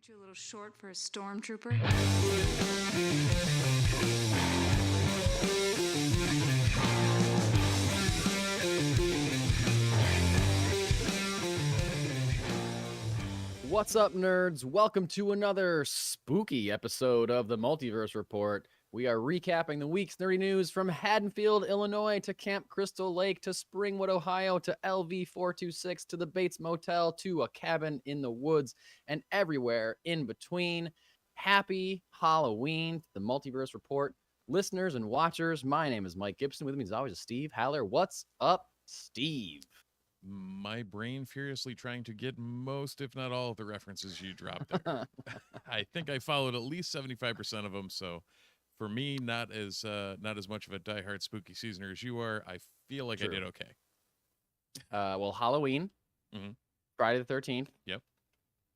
Aren't you a little short for a stormtrooper? What's up, nerds? Welcome to another spooky episode of the Multiverse Report. We are recapping the week's nerdy news from Haddonfield, Illinois to Camp Crystal Lake to Springwood, Ohio to LV426 to the Bates Motel to a cabin in the woods and everywhere in between. Happy Halloween to the Multiverse Report. Listeners and watchers, my name is Mike Gibson. With me as always is Steve Haller. What's up, Steve? My brain furiously trying to get most, if not all, of the references you dropped there. I think I followed at least 75% of them. So, for me, not as much of a diehard spooky seasoner as you are. I feel like True. I did okay. Well, Halloween, Friday the 13th. Yep.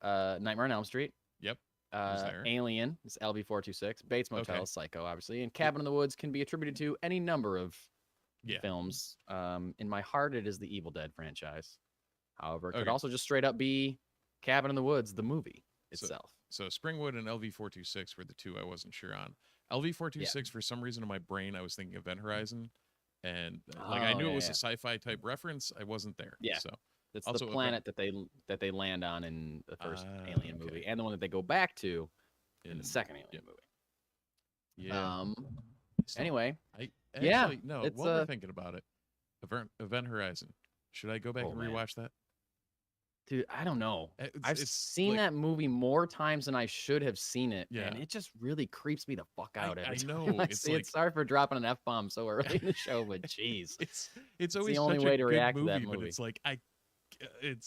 Nightmare on Elm Street. Yep. Alien is LV426. Bates Motel, Okay. Psycho, obviously, and Cabin in the Woods can be attributed to any number of films. In my heart, it is the Evil Dead franchise. However, it could also just straight up be Cabin in the Woods, the movie itself. So Springwood and LV426 were the two I wasn't sure on. LV426, for some reason in my brain, I was thinking Event Horizon, and I knew it was a sci-fi type reference. I wasn't there. Yeah. So it's also the planet that they land on in the first Alien movie, and the one that they go back to in the second Alien movie. Yeah. Anyway, while we're thinking about it, Event Horizon. Should I go back and rewatch that? Dude, I don't know. I've seen that movie more times than I should have seen it, and it just really creeps me the fuck out. I know. It's sorry for dropping an F-bomb so early in the show, but jeez, it's always the only way to react to that movie. But it's like it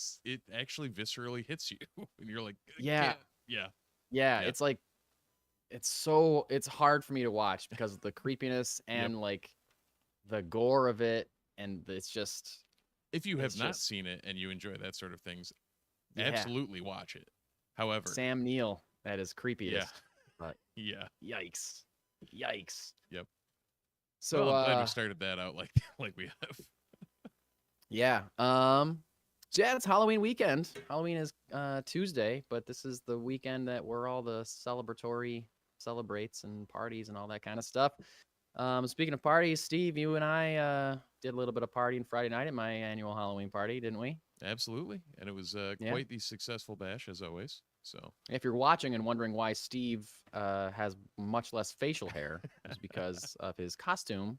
actually viscerally hits you, and you're like, yeah. It's like it's hard for me to watch because of the creepiness and like the gore of it, and it's just. If you have not seen it and you enjoy that sort of things, absolutely watch it. However, Sam Neill, that is creepy. But yikes. Yep. So I'm glad we started that out like we have. It's Halloween weekend. Halloween is Tuesday, but this is the weekend that where all the celebrates and parties and all that kind of stuff. Speaking of parties, Steve, you and I did a little bit of partying Friday night at my annual Halloween party, didn't we? Absolutely, and it was quite the successful bash as always. So, if you're watching and wondering why Steve has much less facial hair, it's because of his costume,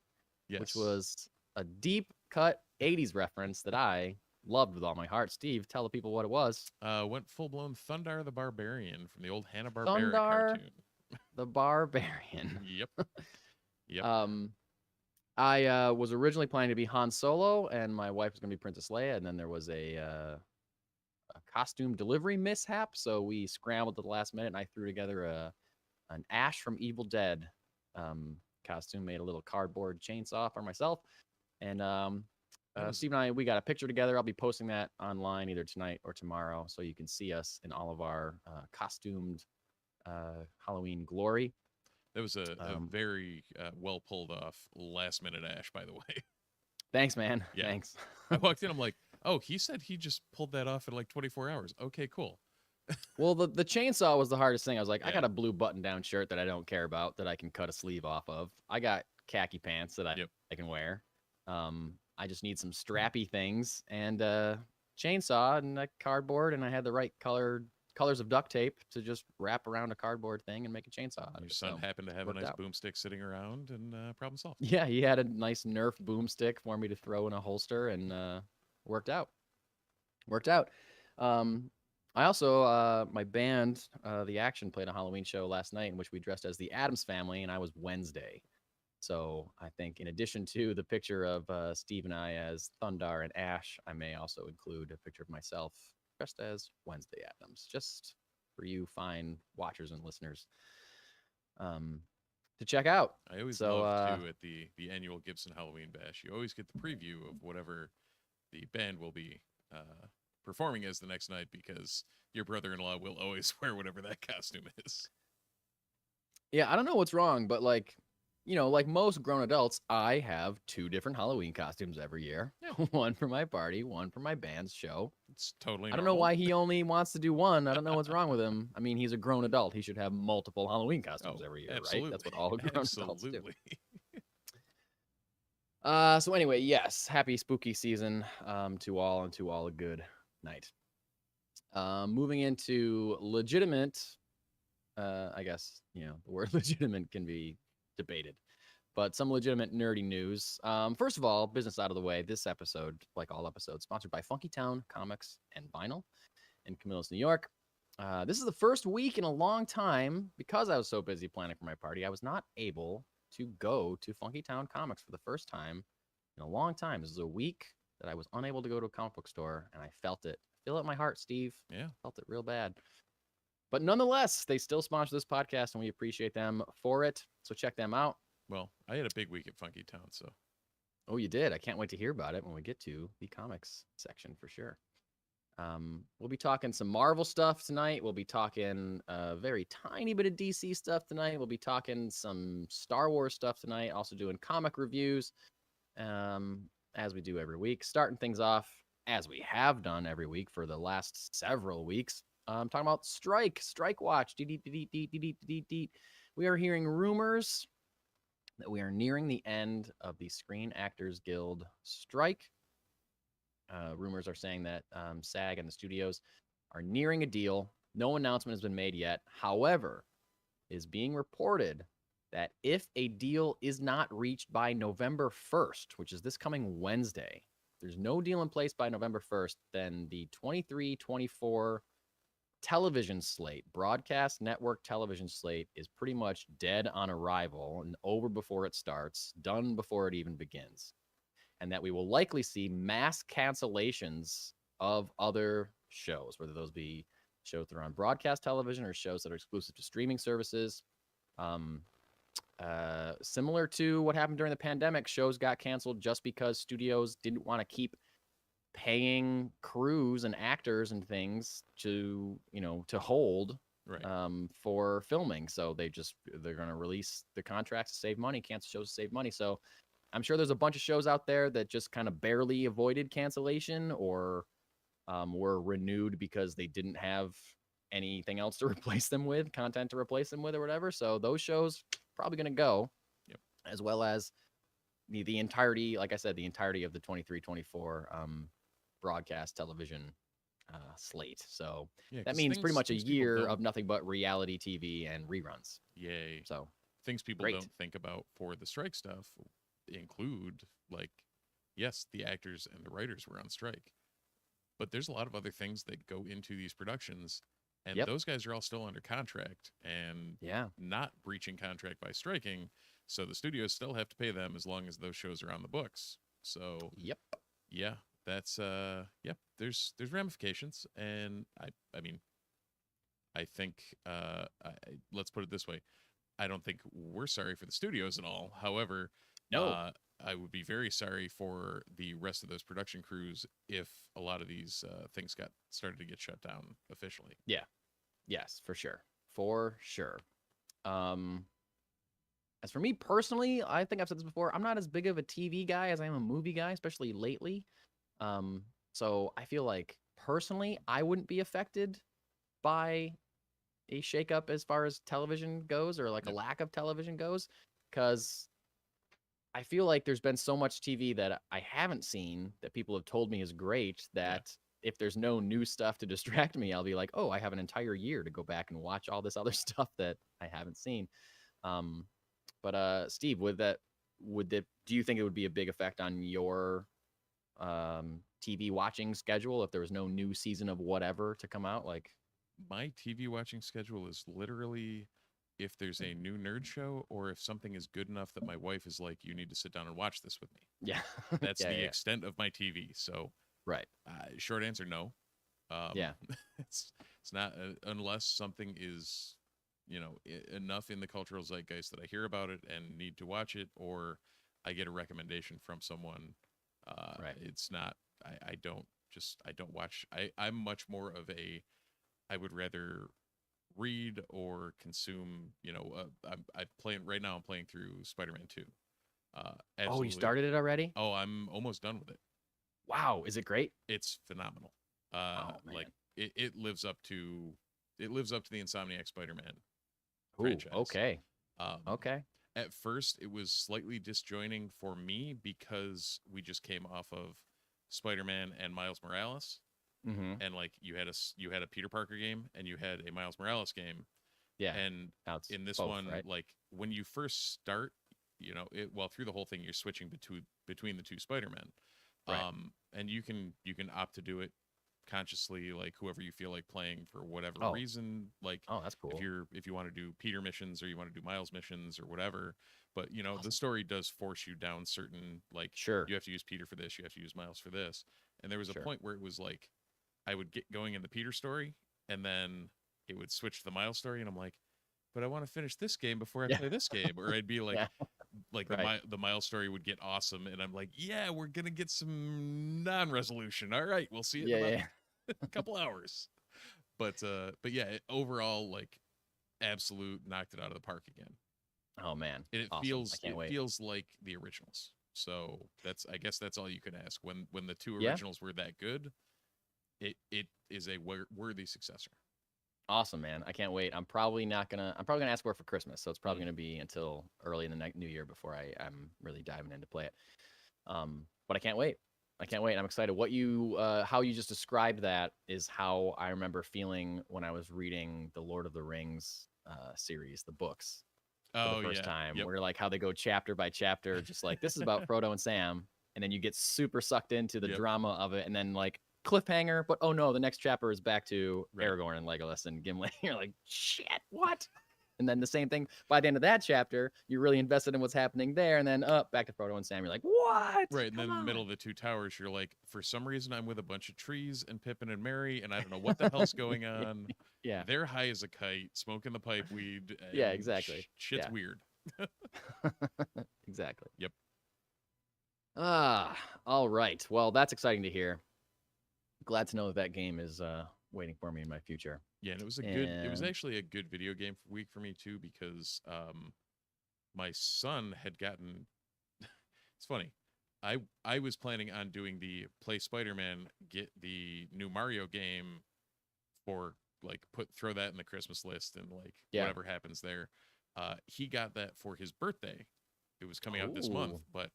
which was a deep cut '80s reference that I loved with all my heart. Steve, tell the people what it was. Went full blown Thundar the Barbarian from the old Hanna-Barbera cartoon. The Barbarian. Yep. I was originally planning to be Han Solo, and my wife was going to be Princess Leia, and then there was a costume delivery mishap, so we scrambled at the last minute, and I threw together an Ash from Evil Dead costume, made a little cardboard chainsaw for myself, and Steve and I, we got a picture together. I'll be posting that online either tonight or tomorrow, so you can see us in all of our costumed Halloween glory. That was a very well pulled off last minute Ash, by the way. Thanks, man. Yeah. Thanks. I walked in, I'm like, oh, he said he just pulled that off in like 24 hours. Okay, cool. Well, the chainsaw was the hardest thing. I was like, I got a blue button-down shirt that I don't care about that I can cut a sleeve off of. I got khaki pants that I can wear. I just need some strappy things and chainsaw and a cardboard, and I had the right colors of duct tape to just wrap around a cardboard thing and make a chainsaw. Your son happened to have a nice boomstick sitting around, and problem solved. Yeah, he had a nice Nerf boomstick for me to throw in a holster, and worked out. I also, my band, The Action, played a Halloween show last night in which we dressed as the Addams Family, and I was Wednesday. So I think in addition to the picture of Steve and I as Thundar and Ash, I may also include a picture of myself dressed as Wednesday Addams, just for you fine watchers and listeners to check out. I always love, too, at the annual Gibson Halloween Bash, you always get the preview of whatever the band will be performing as the next night, because your brother-in-law will always wear whatever that costume is. Yeah, I don't know what's wrong, but like most grown adults, I have 2 different Halloween costumes every year. Yeah. One for my party, one for my band's show. It's totally I don't know normal. why he only wants to do one. I don't know what's wrong with him. I mean, he's a grown adult. He should have multiple Halloween costumes every year, right? That's what all grown adults do. Absolutely. So anyway, yes, happy spooky season to all, and to all a good night. Moving into legitimate, I guess, the word legitimate can be debated, but some legitimate nerdy news. First of all, business out of the way. This episode, like all episodes, sponsored by Funky Town Comics and Vinyl in Camillus, New York. This is the first week in a long time, because I was so busy planning for my party, I was not able to go to Funky Town Comics for the first time in a long time. This is a week that I was unable to go to a comic book store, and I felt it. Feel it in my heart, Steve. Yeah. Felt it real bad. But nonetheless, they still sponsor this podcast, and we appreciate them for it. So check them out. Well, I had a big week at Funky Town, so. Oh, you did? I can't wait to hear about it when we get to the comics section for sure. We'll be talking some Marvel stuff tonight. We'll be talking a very tiny bit of DC stuff tonight. We'll be talking some Star Wars stuff tonight. Also doing comic reviews, as we do every week. Starting things off, as we have done every week for the last several weeks. Talking about Strike Watch. We are hearing rumors that we are nearing the end of the Screen Actors Guild strike. Rumors are saying that SAG and the studios are nearing a deal. No announcement has been made yet. However, it is being reported that if a deal is not reached by November 1st, which is this coming Wednesday, if there's no deal in place by November 1st, then the 23-24 television slate, broadcast network television slate, is pretty much dead on arrival and over before it starts, done before it even begins. And that we will likely see mass cancellations of other shows, whether those be shows that are on broadcast television or shows that are exclusive to streaming services. Similar to what happened during the pandemic, shows got canceled just because studios didn't want to keep paying crews and actors and things to hold for filming. So they're going to release the contracts to save money, cancel shows to save money. So I'm sure there's a bunch of shows out there that just kind of barely avoided cancellation or were renewed because they didn't have anything else to replace them with, content to replace them with or whatever. So those shows probably going to go, as well as the entirety, like I said, the entirety of the 23-24 broadcast television slate. So that means pretty much a year of nothing but reality TV and reruns. Yay. So things people don't think about for the strike stuff include, like, yes, the actors and the writers were on strike, but there's a lot of other things that go into these productions, and those guys are all still under contract and not breaching contract by striking. So the studios still have to pay them as long as those shows are on the books. So that's there's ramifications, and I mean, I think let's put it this way. I don't think we're sorry for the studios at all. However, I would be very sorry for the rest of those production crews if a lot of these things started to get shut down officially. Yeah. Yes, for sure. For sure. As for me personally, I think I've said this before, I'm not as big of a TV guy as I am a movie guy, especially lately. So I feel like personally, I wouldn't be affected by a shakeup as far as television goes, or like a lack of television goes, because I feel like there's been so much TV that I haven't seen that people have told me is great that if there's no new stuff to distract me, I'll be like, oh, I have an entire year to go back and watch all this other stuff that I haven't seen. But Steve, do you think it would be a big effect on your TV watching schedule if there was no new season of whatever to come out? Like, my TV watching schedule is literally if there's a new nerd show or if something is good enough that my wife is like, you need to sit down and watch this with me. Yeah. That's the extent of my TV. So, short answer, no. It's not unless something is, enough in the cultural zeitgeist that I hear about it and need to watch it, or I get a recommendation from someone. It's not, I don't watch. I'm much more of a, I would rather read or consume, I'm playing through Spider-Man 2. Oh, you started it already? Oh, I'm almost done with it. Wow. Is it great? It's phenomenal. Oh man. Like it lives up to the Insomniac Spider-Man Ooh, franchise. okay. Um, Okay. at first, it was slightly disjoining for me because we just came off of Spider-Man and Miles Morales, Mm-hmm. and like you had a Peter Parker game and you had a Miles Morales game, Yeah. and Now it's in this both, one, right? like when you first start, through the whole thing, you're switching between the two Spider-Men, Right. and you can opt to do it consciously, like whoever you feel like playing for whatever Oh. reason, like Oh, that's cool. if you want to do Peter missions or you want to do Miles missions or whatever. But the Awesome. story does force you down certain, like, Sure. you have to use Peter for this, you have to use Miles for this. And there was a Sure. point where it was like I would get going in the Peter story and then it would switch to the Miles story, and I'm like, but I want to finish this game before I Yeah. play this game. Or I'd be like, Yeah. like Right. the Miles story would get awesome, and I'm like, yeah, we're gonna get some non-resolution. All right, we'll see it Yeah. in about Yeah. a couple hours. But yeah, overall, like, absolute knocked it out of the park again. Oh man. And it Awesome. I can't wait. feels like the originals. So I guess that's all you can ask. When the two Yeah. originals were that good, it is a worthy successor. Awesome, man. I can't wait. I'm probably gonna ask for it for Christmas, so it's probably gonna be until early in the new year before I'm really diving in to play it. But I can't wait. I'm excited. How you just described that is how I remember feeling when I was reading the Lord of the Rings series, the books, for Oh the first yeah. time. Yep. Where like how they go chapter by chapter, just like this is about Frodo and Sam, and then you get super sucked into the Yep. drama of it, and then like cliffhanger, but oh no, the next chapter is back to Right. Aragorn and Legolas and Gimli. You're like, shit, what? And then the same thing by the end of that chapter, you're really invested in what's happening there, and then back to Frodo and Sam. You're like, what? Right, and then Come in the middle on. of the two towers, you're like, for some reason, I'm with a bunch of trees and Pippin and Merry, and I don't know what the hell's going on. Yeah, They're high as a kite, smoking the pipe weed. Yeah, and exactly. Shit's Yeah. weird. Exactly. Yep. All right. Well, that's exciting to hear. Glad to know that game is waiting for me in my future. Yeah, and it was it was And- actually a good video game week for me too, because my son had gotten it's funny. I was planning on doing the play Spider-Man, get the new Mario game for like throw that in the Christmas list and like Yeah. whatever happens there. He got that for his birthday. It was coming out this month, Ooh. but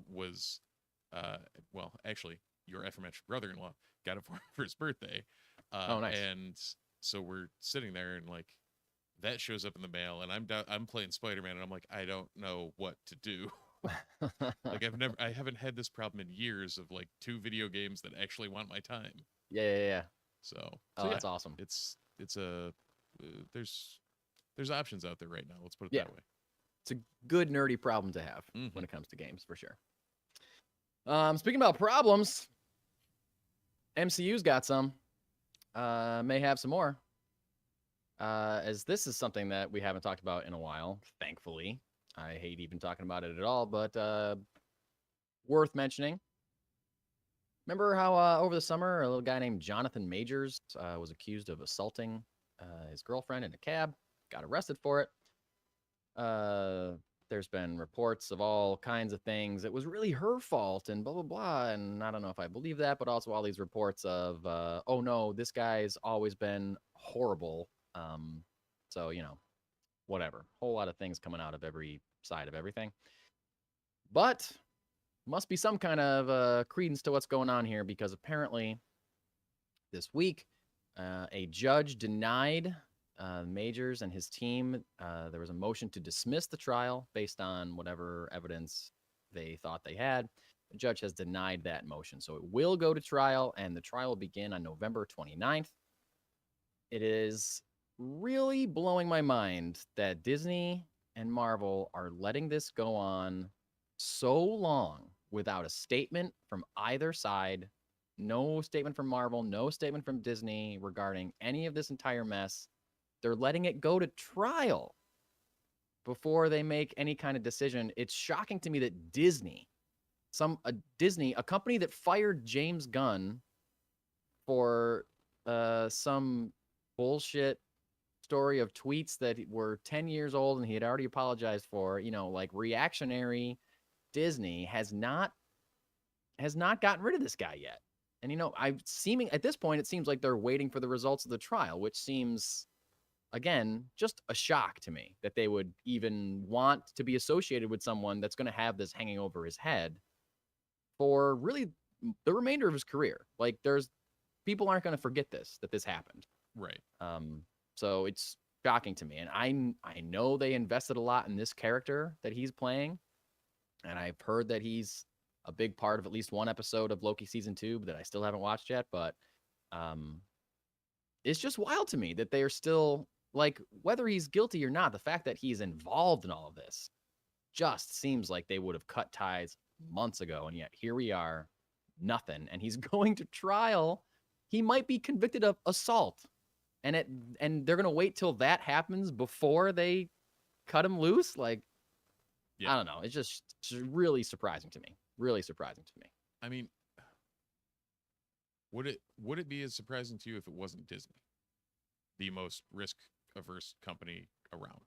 was well, actually, your aforementioned brother-in-law got it for his birthday. Oh, nice. And so we're sitting there and like that shows up in the mail, and I'm playing Spider-Man, and I'm like, I don't know what to do. Like I haven't had this problem in years of like two video games that actually want my time. Yeah. So Oh, yeah, that's awesome. it's a there's options out there right now. Let's put it Yeah. that way. It's a good nerdy problem to have Mhm. when it comes to games, for sure. Speaking about problems, MCU's got some. May have some more. As this is something that we haven't talked about in a while, thankfully. I hate even talking about it at all, but worth mentioning. Remember how over the summer a little guy named Jonathan Majors was accused of assaulting his girlfriend in a cab, got arrested for it. There's been reports of all kinds of things. It was really her fault and blah, blah, blah. And I don't know if I believe that, but also all these reports of, oh no, this guy's always been horrible. So, whatever. Whole lot of things coming out of every side of everything. But must be some kind of credence to what's going on here, because apparently this week a judge denied Majors and his team. There was a motion to dismiss the trial based on whatever evidence they thought they had. The judge has denied that motion, so it will go to trial, and the trial will begin on November 29th. It is really blowing my mind that Disney and Marvel are letting this go on so long without a statement from either side. No statement from Marvel, no statement from Disney regarding any of this entire mess. They're letting it go to trial before they make any kind of decision. It's shocking to me that Disney, a company that fired James Gunn for some bullshit story of tweets that were 10 years old and he had already apologized for, like reactionary Disney has not gotten rid of this guy yet. And at this point, it seems like they're waiting for the results of the trial, which seems, again, just a shock to me that they would even want to be associated with someone that's going to have this hanging over his head for really the remainder of his career. Like, people aren't going to forget that this happened. Right. So it's shocking to me. And I know they invested a lot in this character that he's playing. And I've heard that he's a big part of at least one episode of Loki season 2 that I still haven't watched yet. But it's just wild to me that they are still, like, whether he's guilty or not, the fact that he's involved in all of this just seems like they would have cut ties months ago. And yet here we are, nothing. And he's going to trial. He might be convicted of assault. And they're going to wait till that happens before they cut him loose. Like, yeah. I don't know. It's just really surprising to me. Really surprising to me. I mean, would it be as surprising to you if it wasn't Disney, the most risk-averse company around?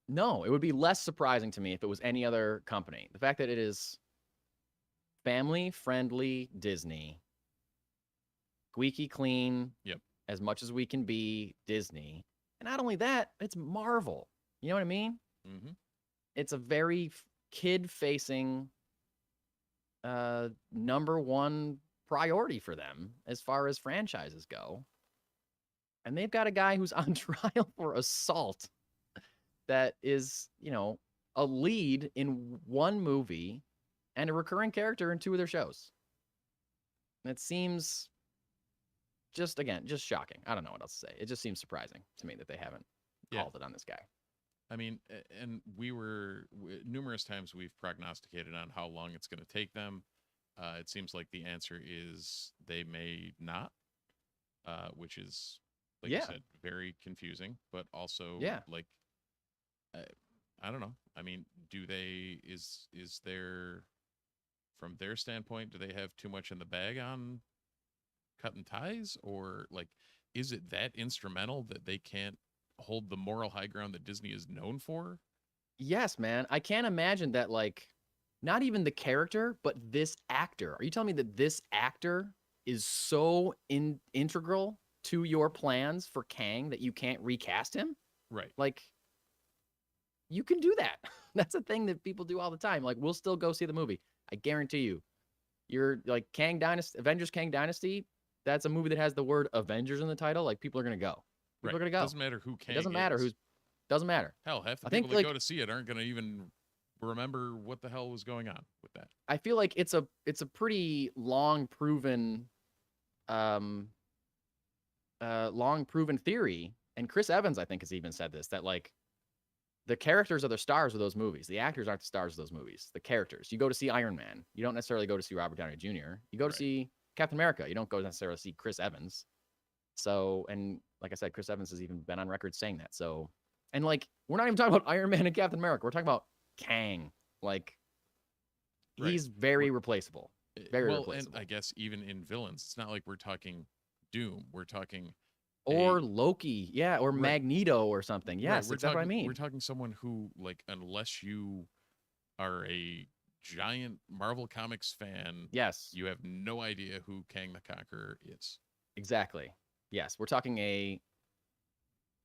No, it would be less surprising to me if it was any other company. The fact that it is family-friendly Disney, squeaky clean, yep, as much as we can be Disney. And not only that, it's Marvel. You know what I mean? Mm-hmm. It's a very kid-facing number one priority for them as far as franchises go. And they've got a guy who's on trial for assault that is, a lead in one movie and a recurring character in 2 of their shows. And it seems just shocking. I don't know what else to say. It just seems surprising to me that they haven't called it on this guy. I mean, and numerous times we've prognosticated on how long it's going to take them. It seems like the answer is they may not, which is, like you said, very confusing, but also like, I don't know. I mean, is there, from their standpoint, do they have too much in the bag on cutting ties, or like, is it that instrumental that they can't hold the moral high ground that Disney is known for? Yes, man. I can't imagine that, like, not even the character, but this actor. Are you telling me that this actor is so integral to your plans for Kang that you can't recast him? Right. Like, you can do that. That's a thing that people do all the time. Like, we'll still go see the movie. I guarantee you. You're like Avengers Kang Dynasty. That's a movie that has the word Avengers in the title. Like, people are going to go. People are going to go. Doesn't matter who Kang is. Doesn't matter. Hell, half the people that go to see it aren't going to even remember what the hell was going on with that. I feel like it's a pretty long proven theory. And Chris Evans, I think, has even said this, that, like, the characters are the stars of those movies. The actors aren't the stars of those movies. The characters. You go to see Iron Man. You don't necessarily go to see Robert Downey Jr. You go to see Captain America. You don't go necessarily see Chris Evans. So, and like I said, Chris Evans has even been on record saying that. So, and, like, we're not even talking about Iron Man and Captain America. We're talking about Kang. Like, he's very replaceable. Very replaceable. And I guess even in villains, it's not like we're talking Doom. We're talking... Or Loki, or Magneto or something. Yes, that's what I mean. We're talking someone who, like, unless you are a giant Marvel Comics fan, you have no idea who Kang the Conqueror is. Exactly. Yes, we're talking a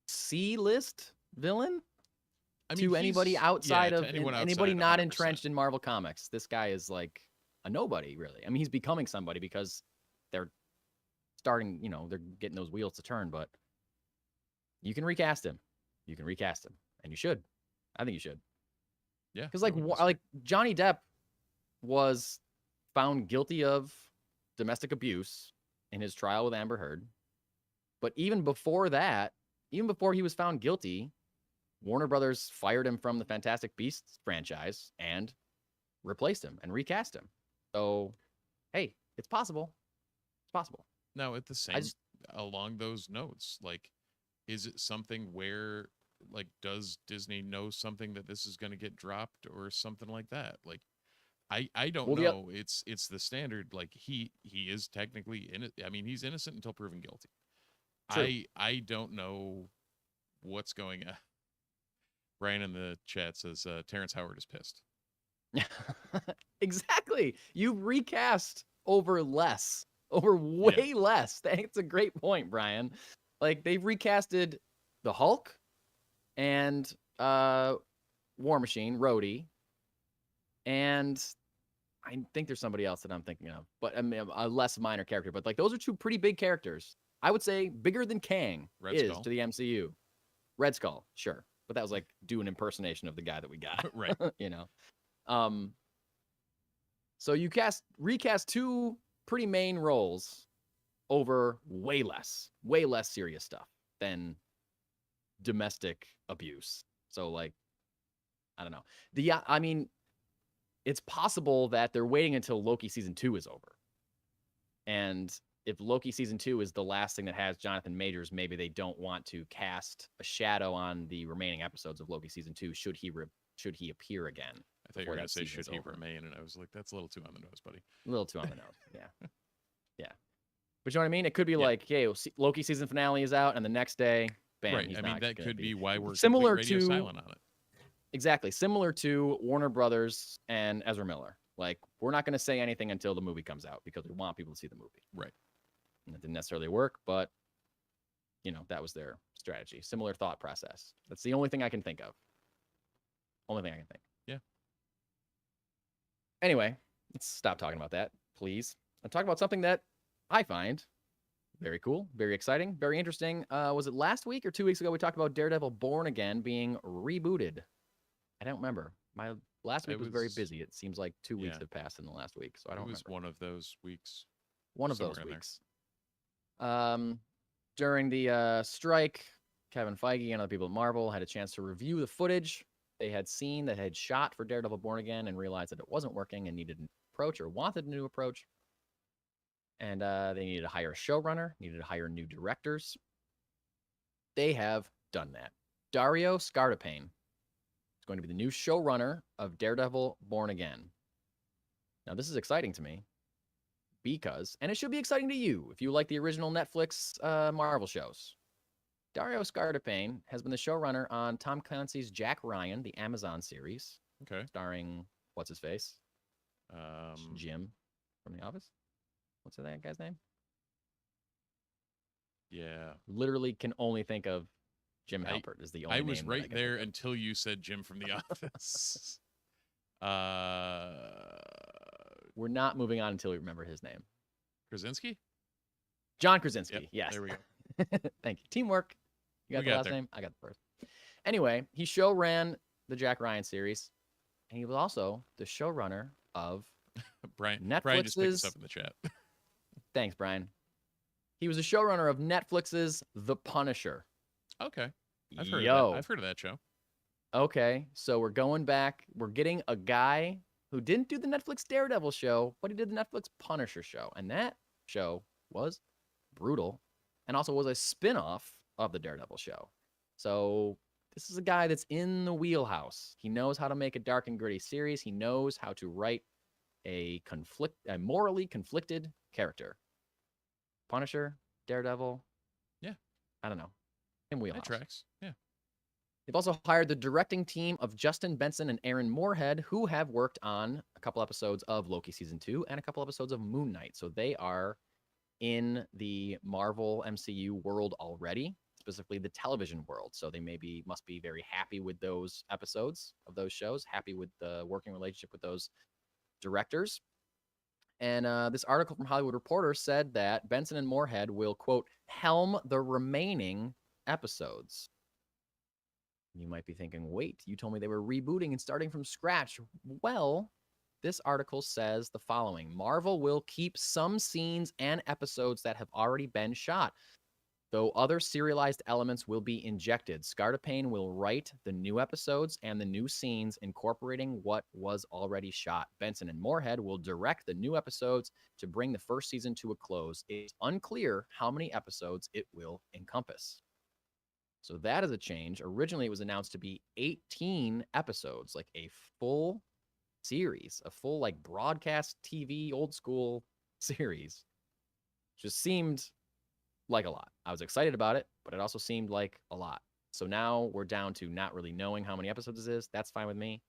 C-list villain. I mean, to anybody outside of anybody not 100%. Entrenched in Marvel Comics. This guy is like a nobody, really. I mean, he's becoming somebody because they're starting, they're getting those wheels to turn, but you can recast him. You can recast him, and you should. I think you should. Yeah. Because, like Johnny Depp was found guilty of domestic abuse in his trial with Amber Heard. But even before that, even before he was found guilty, Warner Brothers fired him from the Fantastic Beasts franchise and replaced him and recast him. So, hey, it's possible. It's possible. Now, at the same, along those notes, like, is it something where, like, does Disney know something that this is going to get dropped or something like that? Like, I don't know. It's the standard. Like, he is technically I mean, he's innocent until proven guilty. True. I don't know what's going on. Brian in the chat says Terrence Howard is pissed. Exactly. You recast over way less. That's a great point, Brian. Like they've recasted the Hulk and War Machine, Rhodey, and I think there's somebody else that I'm thinking of, but I mean, a less minor character. But like those are two pretty big characters. I would say bigger than Kang Red is Skull. to the MCU. Red Skull, sure, but that was like do an impersonation of the guy that we got, Right. you know. So you recast two pretty main roles over way less serious stuff than domestic abuse. So like, I don't know. I mean, it's possible that they're waiting until Loki season 2 is over. And if Loki season 2 is the last thing that has Jonathan Majors, maybe they don't want to cast a shadow on the remaining episodes of Loki season 2 should he appear again. I thought you were going to say should he remain, and I was like, that's a little too on the nose, buddy. A little too on the nose, yeah. Yeah. But you know what I mean? It could be like, hey, Loki season finale is out, and the next day, bam, right. he's I mean, not that could be why we're similar radio to silent on it. Exactly. Similar to Warner Brothers and Ezra Miller. Like, we're not going to say anything until the movie comes out because we want people to see the movie. Right. And it didn't necessarily work, but, you know, that was their strategy. Similar thought process. That's the only thing I can think of. Only thing I can think. Yeah. Anyway, let's stop talking about that, please. And talk about something that I find very cool, very exciting, very interesting. Was it last week or 2 weeks ago we talked about Daredevil Born Again being rebooted? I don't remember. My last week was very busy. It seems like 2 weeks have passed in the last week, so I don't remember. It was one of those weeks. One of those weeks. During the strike, Kevin Feige and other people at Marvel had a chance to review the footage they had seen that had shot for Daredevil Born Again and realized that it wasn't working and needed an approach or wanted a new approach. And they needed to hire a showrunner, needed to hire new directors. They have done that. Dario Scartapane is going to be the new showrunner of Daredevil Born Again. Now, this is exciting to me because, and it should be exciting to you if you like the original Netflix Marvel shows. Dario Scartapane has been the showrunner on Tom Clancy's Jack Ryan, the Amazon series. Okay. Starring, what's his face? Jim from The Office. What's that guy's name? Yeah. Literally can only think of Jim Halpert is the only name. I was right there until you said Jim from The Office. We're not moving on until we remember his name. Krasinski? John Krasinski, Yep, yes. there we go. Thank you. Teamwork. You got the last name? I got the first. Anyway, he show ran the Jack Ryan series, and he was also the showrunner of Brian Netflix's... just picked this up in the chat. Thanks, Brian. He was a showrunner of Netflix's The Punisher. Okay. I've heard of that show. Okay, so we're going back. We're getting a guy who didn't do the Netflix Daredevil show, but he did the Netflix Punisher show. And that show was brutal and also was a spin-off of the Daredevil show. So this is a guy that's in the wheelhouse. He knows how to make a dark and gritty series. He knows how to write a morally conflicted character. Punisher, Daredevil. Yeah. I don't know. In wheelhouse. That tracks. Yeah. They've also hired the directing team of Justin Benson and Aaron Moorhead, who have worked on a couple episodes of Loki Season 2 and a couple episodes of Moon Knight. So they are in the Marvel MCU world already, specifically the television world. So they must be very happy with those episodes of those shows, happy with the working relationship with those directors. And this article from Hollywood Reporter said that Benson and Moorhead will, quote, helm the remaining episodes. You might be thinking, wait, you told me they were rebooting and starting from scratch. Well, this article says the following. Marvel will keep some scenes and episodes that have already been shot, though other serialized elements will be injected. Scartapane will write the new episodes and the new scenes incorporating what was already shot. Benson and Moorhead will direct the new episodes to bring the first season to a close. It's unclear how many episodes it will encompass. So that is a change. Originally, it was announced to be 18 episodes, like a full series, a full like broadcast TV, old school series. Just seemed like a lot. I was excited about it, but it also seemed like a lot. So now we're down to not really knowing how many episodes this is. That's fine with me.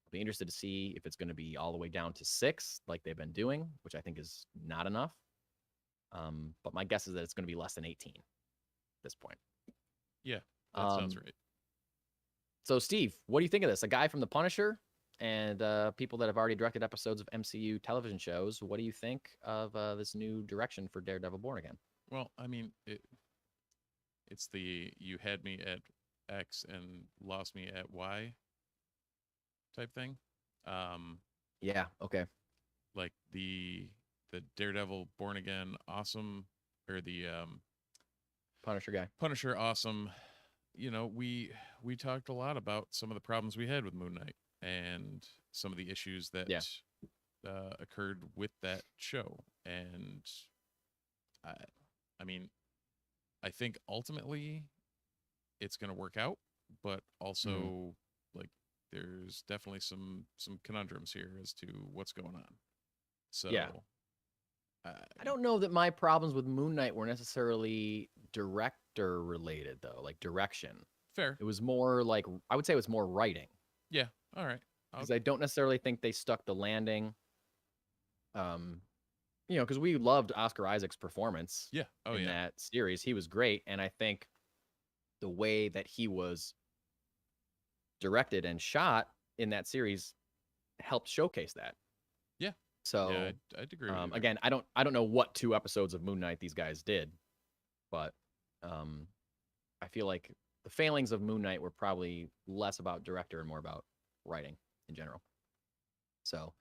I'll be interested to see if it's going to be all the way down to 6, like they've been doing, which I think is not enough. But my guess is that it's going to be less than 18 at this point. Yeah, that sounds right. So, Steve, what do you think of this? A guy from The Punisher and people that have already directed episodes of MCU television shows. What do you think of this new direction for Daredevil Born Again? Well, I mean, it's the you had me at X and lost me at Y type thing. Yeah, okay. Like the Daredevil Born Again awesome, or the Punisher guy. Punisher awesome. You know, we talked a lot about some of the problems we had with Moon Knight and some of the issues that occurred with that show. And I mean, I think ultimately it's going to work out, but also like there's definitely some conundrums here as to what's going on. So yeah. I don't know that my problems with Moon Knight were necessarily director related though, like direction. Fair. It was more like, I would say it was more writing. Yeah. All right. Because I don't necessarily think they stuck the landing. You know, because we loved Oscar Isaac's performance. Yeah. In that series. He was great. And I think the way that he was directed and shot in that series helped showcase that. Yeah. So yeah, I'd agree with you there. Again, I don't know what 2 episodes of Moon Knight these guys did, but I feel like the failings of Moon Knight were probably less about director and more about writing in general. So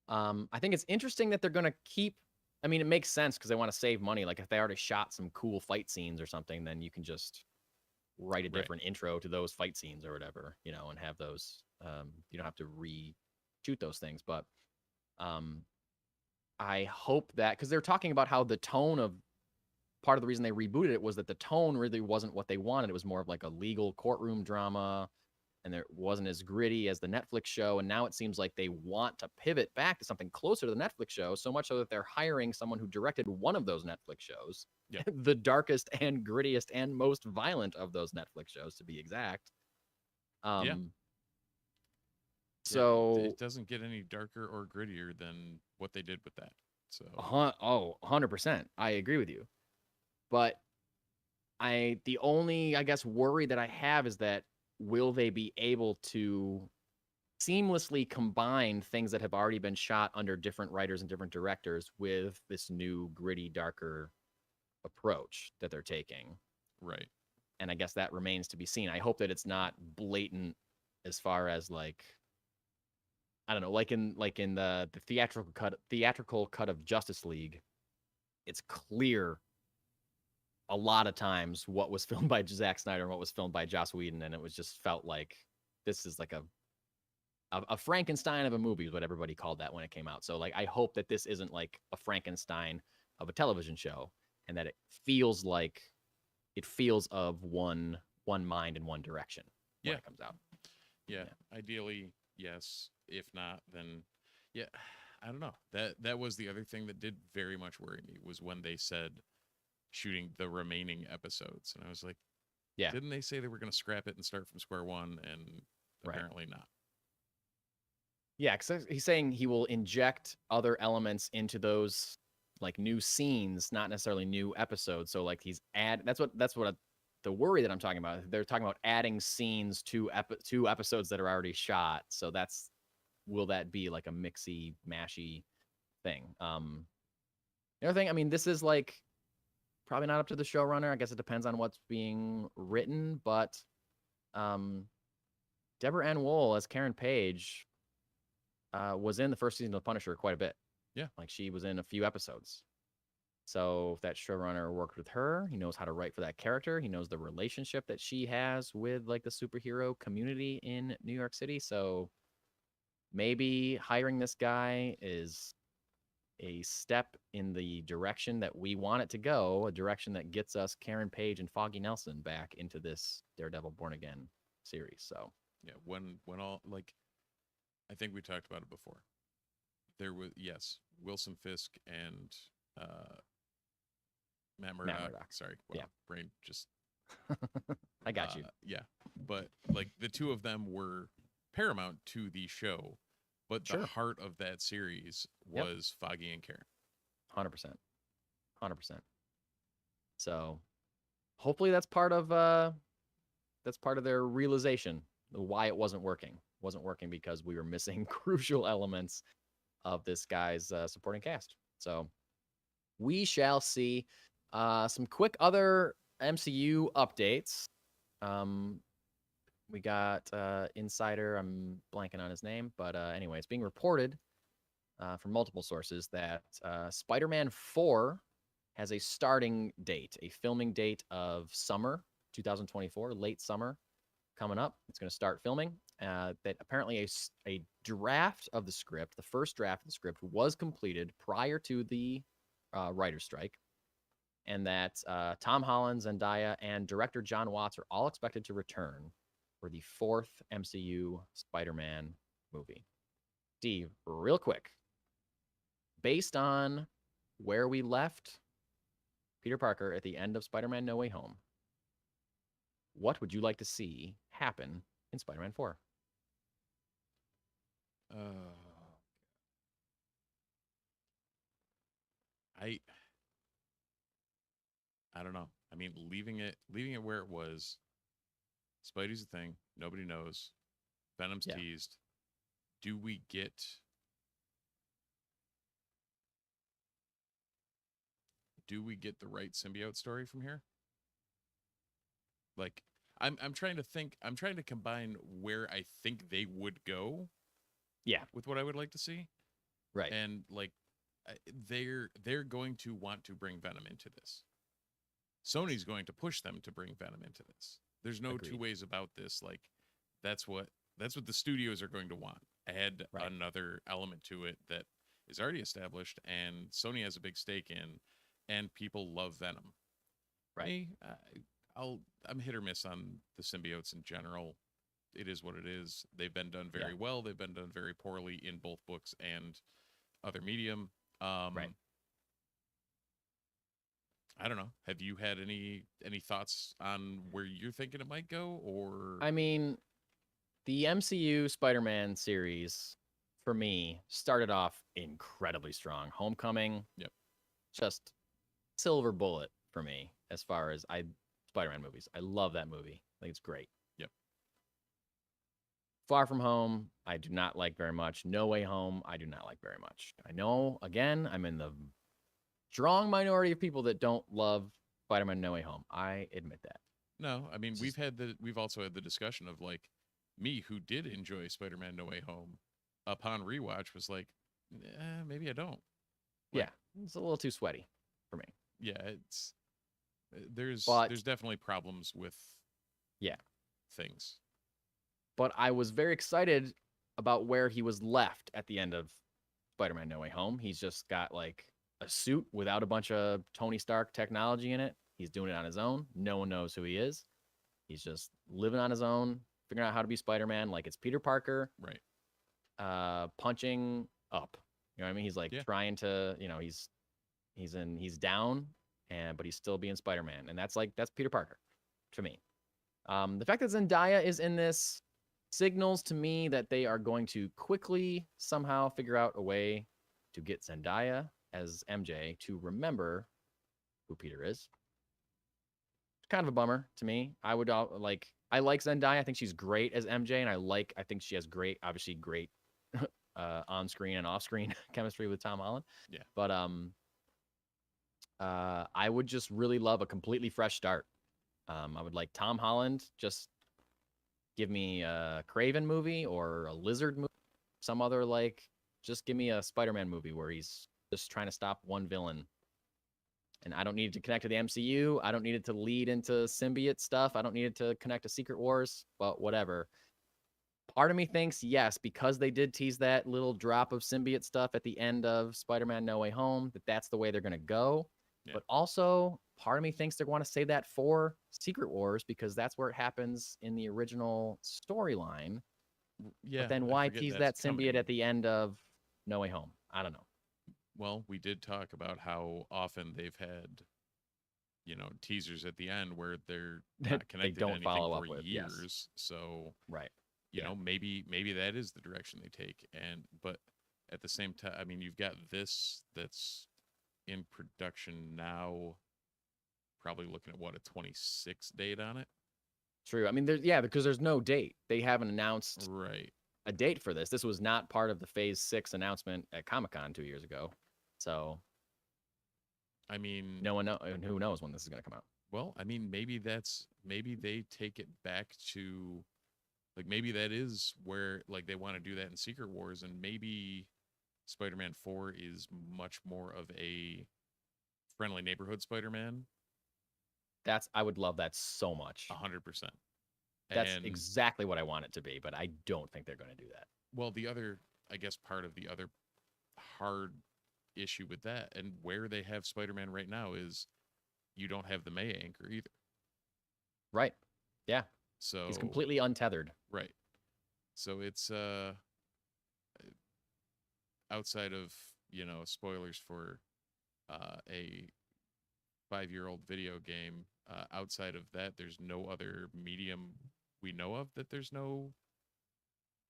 I think it's interesting that they're going to keep. I mean, it makes sense because they want to save money. Like if they already shot some cool fight scenes or something, then you can just write a different intro to those fight scenes or whatever, you know, and have those. You don't have to reshoot those things, but I hope that, because they're talking about how the tone of part of the reason they rebooted it was that the tone really wasn't what they wanted. It was more of like a legal courtroom drama, and it wasn't as gritty as the Netflix show. And now it seems like they want to pivot back to something closer to the Netflix show, so much so that they're hiring someone who directed one of those Netflix shows, the darkest and grittiest and most violent of those Netflix shows, to be exact. So it doesn't get any darker or grittier than what they did with that. So 100%. I agree with you. But the only, I guess, worry that I have is that will they be able to seamlessly combine things that have already been shot under different writers and different directors with this new gritty, darker approach that they're taking. Right. And I guess that remains to be seen. I hope that it's not blatant as far as like, I don't know, like in the theatrical cut of Justice League, it's clear a lot of times what was filmed by Zack Snyder and what was filmed by Joss Whedon, and it was just felt like this is like a Frankenstein of a movie is what everybody called that when it came out. So like I hope that this isn't like a Frankenstein of a television show, and that it feels of one mind in one direction when it comes out. Yeah. Ideally, yes. If not, then I don't know. That was the other thing that did very much worry me, was when they said shooting the remaining episodes, and I was like, didn't they say they were going to scrap it and start from square one? And apparently not. Yeah, because he's saying he will inject other elements into those like new scenes, not necessarily new episodes. So like that's what the worry that I'm talking about. They're talking about adding scenes to two episodes that are already shot. So will that be like a mixy, mashy thing? The other thing, I mean, this is like probably not up to the showrunner. I guess it depends on what's being written, but Deborah Ann Woll as Karen Page was in the first season of Punisher quite a bit. Yeah. Like she was in a few episodes. So if that showrunner worked with her, he knows how to write for that character. He knows the relationship that she has with like the superhero community in New York City. So maybe hiring this guy is a step in the direction that we want it to go, a direction that gets us Karen Page and Foggy Nelson back into this Daredevil Born Again series. So yeah, when all, like, I think we talked about it before. There was Wilson Fisk and Matt Murdock. Sorry, brain just I got you. Yeah, but like the two of them were paramount to the show, but the Sure. heart of that series Yep. was Foggy and Karen. 100%. 100%. So hopefully that's part of their realization of why it wasn't working. It wasn't working because we were missing crucial elements of this guy's supporting cast. So we shall see. Some quick other MCU updates. We got Insider, I'm blanking on his name, but anyway, it's being reported from multiple sources that Spider-Man 4 has a starting date, a filming date of summer 2024, late summer coming up. It's going to start filming. That apparently a draft of the script, the first draft of the script, was completed prior to the writer's strike, and that Tom Holland, Zendaya, and director John Watts are all expected to return for the 4th MCU Spider-Man movie. Steve, real quick, based on where we left Peter Parker at the end of Spider-Man No Way Home, what would you like to see happen in Spider-Man 4? I don't know. I mean, leaving it where it was. Spidey's a thing. Nobody knows. Venom's teased. Do we get the right symbiote story from here? Like, I'm trying to think. I'm trying to combine where I think they would go. Yeah. With what I would like to see. Right. And like, they're going to want to bring Venom into this. Sony's going to push them to bring Venom into this. There's no Agreed. two ways about this. Like, that's what the studios are going to want. Add another element to it that is already established, and Sony has a big stake in, and people love Venom. Right. Me, I'm hit or miss on the symbiotes in general. It is what it is. They've been done very well. They've been done very poorly in both books and other medium. Right. I don't know. Have you had any thoughts on where you're thinking it might go? Or I mean, the MCU Spider-Man series for me started off incredibly strong. Homecoming, just silver bullet for me as far as Spider-Man movies. I love that movie. I think it's great. Yep. Far From Home, I do not like very much. No Way Home, I do not like very much. I know, again, I'm in the strong minority of people that don't love Spider-Man No Way Home. I admit that. No, I mean, we've also had the discussion of, like, me, who did enjoy Spider-Man No Way Home, upon rewatch was like, maybe I don't. Like, it's a little too sweaty for me. Yeah, it's there's definitely problems with things. But I was very excited about where he was left at the end of Spider-Man No Way Home. He's just got like a suit without a bunch of Tony Stark technology in it. He's doing it on his own. No one knows who he is. He's just living on his own, figuring out how to be Spider-Man like it's Peter Parker. Right. Punching up. You know what I mean? He's like trying to, he's down, but he's still being Spider-Man. And that's Peter Parker to me. The fact that Zendaya is in this signals to me that they are going to quickly somehow figure out a way to get Zendaya as MJ to remember who Peter is. Kind of a bummer to me. I like Zendaya. I think she's great as MJ, and I think she has great on-screen and off-screen chemistry with Tom Holland. Yeah. But I would just really love a completely fresh start. I would like Tom Holland, just give me a Kraven movie or a Lizard movie, some other just give me a Spider-Man movie where he's just trying to stop one villain. And I don't need it to connect to the MCU. I don't need it to lead into symbiote stuff. I don't need it to connect to Secret Wars, but whatever. Part of me thinks, yes, because they did tease that little drop of symbiote stuff at the end of Spider-Man No Way Home, that's the way they're going to go. Yeah. But also, part of me thinks they want to save that for Secret Wars because that's where it happens in the original storyline. Yeah. But then why tease that symbiote at the end of No Way Home? I don't know. Well, we did talk about how often they've had, teasers at the end where they're not connected they don't to follow up for with years. yes. So right. you know, maybe that is the direction they take. But at the same time, I mean, you've got this that's in production now, probably looking at what, a 26 date on it. True. I mean, because there's no date. They haven't announced a date for this. This was not part of the Phase 6 announcement at Comic-Con 2 years ago. So, I mean, who knows when this is going to come out. Well, I mean, maybe they take it back to, like, maybe that is where, like, they want to do that in Secret Wars, and maybe Spider-Man 4 is much more of a friendly neighborhood Spider-Man. I would love that so much. 100%. That's exactly what I want it to be, but I don't think they're going to do that. Well, I guess part of the other hard issue with that, and where they have Spider-Man right now, is you don't have the May anchor either. Right. Yeah. So he's completely untethered. Right. So it's outside of, spoilers for a 5-year-old video game, outside of that, there's no other medium we know of that there's no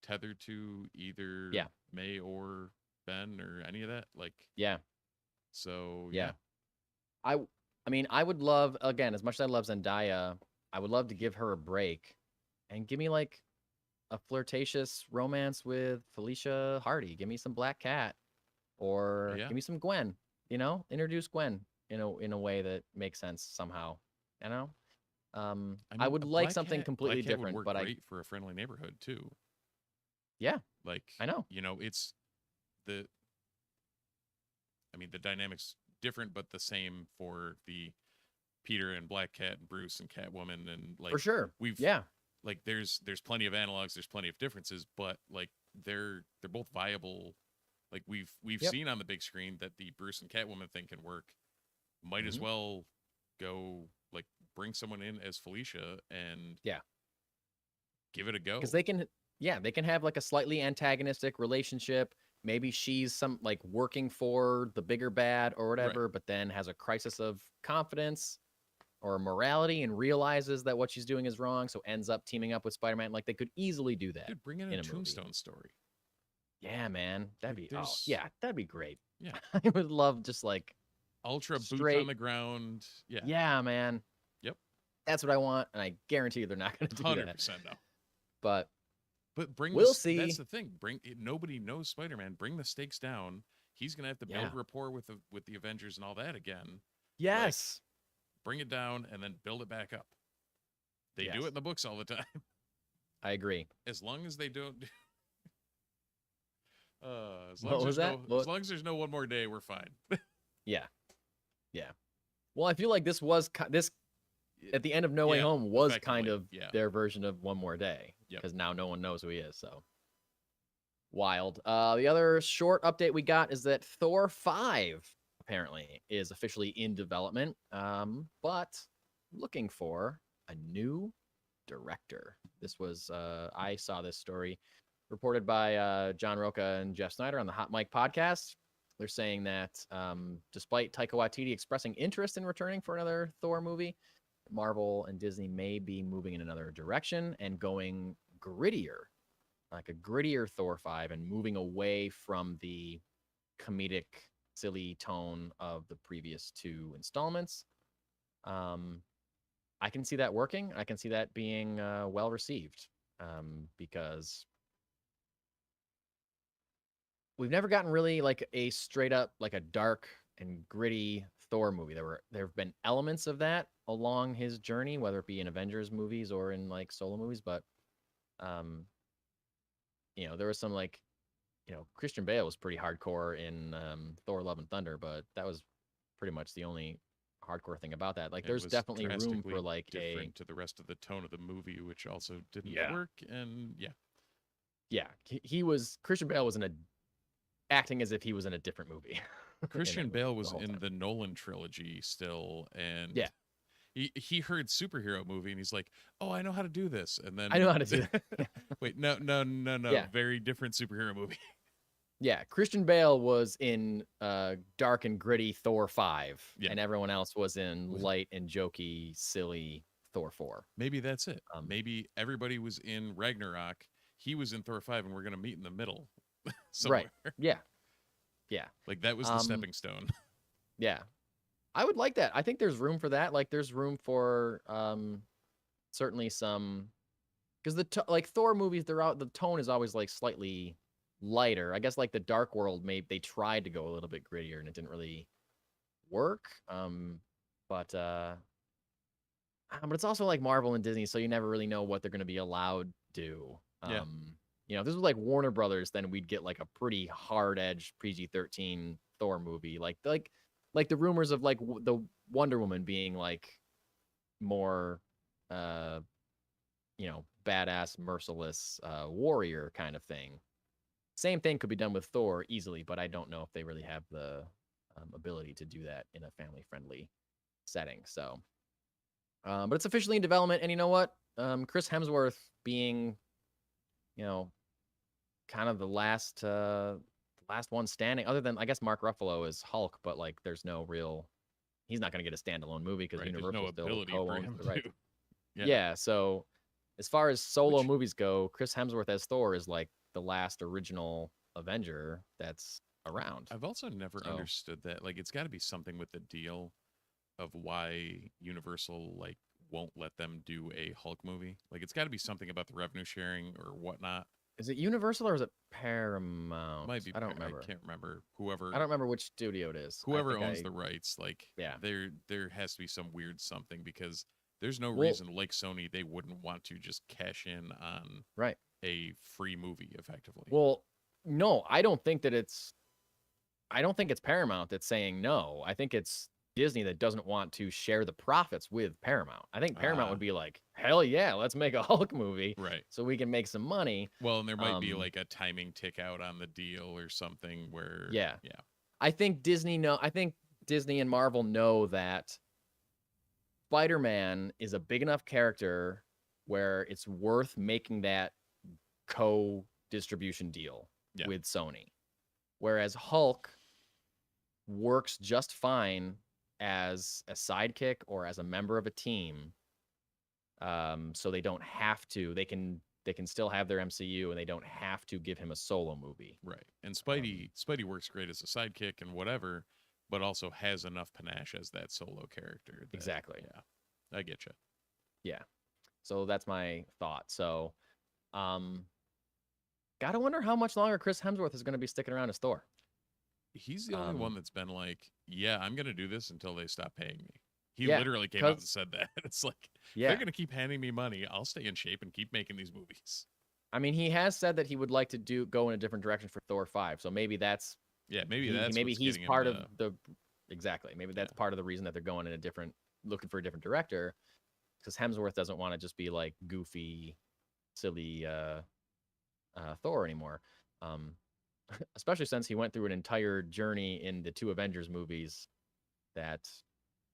tether to either May or Ben or any of that. Like, yeah. So, yeah. I mean, I would love, again, as much as I love Zendaya, I would love to give her a break and give me like a flirtatious romance with Felicia Hardy. Give me some Black Cat, or give me some Gwen, introduce Gwen in a way that makes sense somehow, I mean, I would like something completely Black Cat different, would work great for a friendly neighborhood too. Yeah. Like, I know. It's the dynamics different, but the same for the Peter and Black Cat and Bruce and Catwoman, and like, for sure. Like, there's plenty of analogs, there's plenty of differences, but like they're both viable. Like, we've seen on the big screen that the Bruce and Catwoman thing can work. Might as well go, like, bring someone in as Felicia and give it a go. Because they can have like a slightly antagonistic relationship. Maybe she's working for the bigger bad or whatever, but then has a crisis of confidence or morality and realizes that what she's doing is wrong, so ends up teaming up with Spider-Man. Like, they could easily do that. Dude, bring in a Tombstone story. Yeah, man. That'd be that'd be great. Yeah. I would love just like ultra boots on the ground. Yeah. Yeah, man. Yep. That's what I want, and I guarantee you they're not going to do 100% that. 100% no. But we'll see. That's the thing. Nobody knows Spider-Man. Bring the stakes down. He's going to have to build rapport with the Avengers and all that again. Yes. Bring it down and then build it back up. They do it in the books all the time. I agree. As long as they don't. As long as there's no one more day, we're fine. Yeah. Well, I feel like this at the end of No Way Home was kind of their version of One More Day, because now no one knows who he is. So wild. The other short update we got is that Thor 5 apparently is officially in development, but looking for a new director. This was I saw this story reported by John Roca and Jeff Snyder on the Hot Mic podcast. They're saying that despite Taika Waititi expressing interest in returning for another Thor movie, Marvel and Disney may be moving in another direction and going grittier, like a grittier Thor 5, and moving away from the comedic, silly tone of the previous 2 installments. I can see that working. I can see that being well received, because we've never gotten really like a straight up, like a dark and gritty Thor movie. There have been elements of that along his journey, whether it be in Avengers movies or in like solo movies, but there was some Christian Bale was pretty hardcore in Thor Love and Thunder, but that was pretty much the only hardcore thing about that. Like, there's definitely room for like different to the rest of the tone of the movie, which also didn't work. And Christian Bale was acting as if he was in a different movie. Christian Bale was in the Nolan trilogy still, and he heard superhero movie and he's like, "Oh, I know how to do this." And then I know how to do that. Wait, no, very different superhero movie. Yeah, Christian Bale was in dark and gritty Thor 5, and everyone else was in light and jokey, silly Thor 4. Maybe that's it. Maybe everybody was in Ragnarok, he was in Thor 5 and we're gonna meet in the middle Right. somewhere. Yeah. Yeah. Like that was the stepping stone. Yeah. I would like that. I think there's room for that. Like there's room for certainly some, because like Thor movies, the tone is always like slightly lighter. I guess like the Dark World, maybe they tried to go a little bit grittier and it didn't really work. But it's also like Marvel and Disney, so you never really know what they're going to be allowed to do. Yeah. You know, if this was like Warner Brothers, then we'd get like a pretty hard edge PG-13 Thor movie. Like the rumors of like the Wonder Woman being like more, you know, badass, merciless warrior kind of thing. Same thing could be done with Thor easily, but I don't know if they really have the ability to do that in a family-friendly setting. So, but it's officially in development, and you know what? Chris Hemsworth being, you know, kind of the last one standing, other than I guess Mark Ruffalo is Hulk, but like there's no real, he's not going to get a standalone movie because Right, there's Universal no still ability for co-owns him the right. to. Yeah, so as far as solo Which- movies go, Chris Hemsworth as Thor is like the last original Avenger that's around. I've also never So- understood that. Like, it's got to be something with the deal of why Universal like won't let them do a Hulk movie. Like, it's got to be something about the revenue sharing or whatnot. Is it Universal or is it Paramount? Might be. I don't remember. I can't remember. Whoever. I don't remember which studio it is. I Whoever think owns the rights, like, Yeah. there has to be some weird something because there's no Well- reason, like Sony, they wouldn't want to just cash in on Right. a free movie, effectively. Well, no, I don't think it's Paramount that's saying no. I think it's Disney that doesn't want to share the profits with Paramount. I think Paramount Ah. would be like, hell yeah, let's make a Hulk movie Right. so we can make some money. Well, and there might be Um, like a timing tick out on the deal or something where. Yeah. Yeah. I think Disney and Marvel know that Spider-Man is a big enough character where it's worth making that co-distribution deal Yeah. with Sony. Whereas Hulk works just fine as a sidekick or as a member of a team. So they don't have to. They can still have their MCU and they don't have to give him a solo movie. Right. And Spidey works great as a sidekick and whatever, but also has enough panache as that solo character. that- Exactly. Yeah. I get you. So that's my thought. So, gotta wonder how much longer Chris Hemsworth is going to be sticking around as Thor. He's the only Um, one that's been like, yeah, I'm going to do this until they stop paying me. He Yeah, literally came out and 'cause- said that. It's like, Yeah. they're going to keep handing me money. I'll stay in shape and keep making these movies. I mean, he has said that he would like to go in a different direction for Thor 5. So maybe that's Yeah, maybe he- that's maybe what's he's getting him part to- of the exactly. Maybe that's part of the reason that they're going in looking for a different director, because Hemsworth doesn't want to just be like goofy, silly Thor anymore. Especially since he went through an entire journey in the two Avengers movies that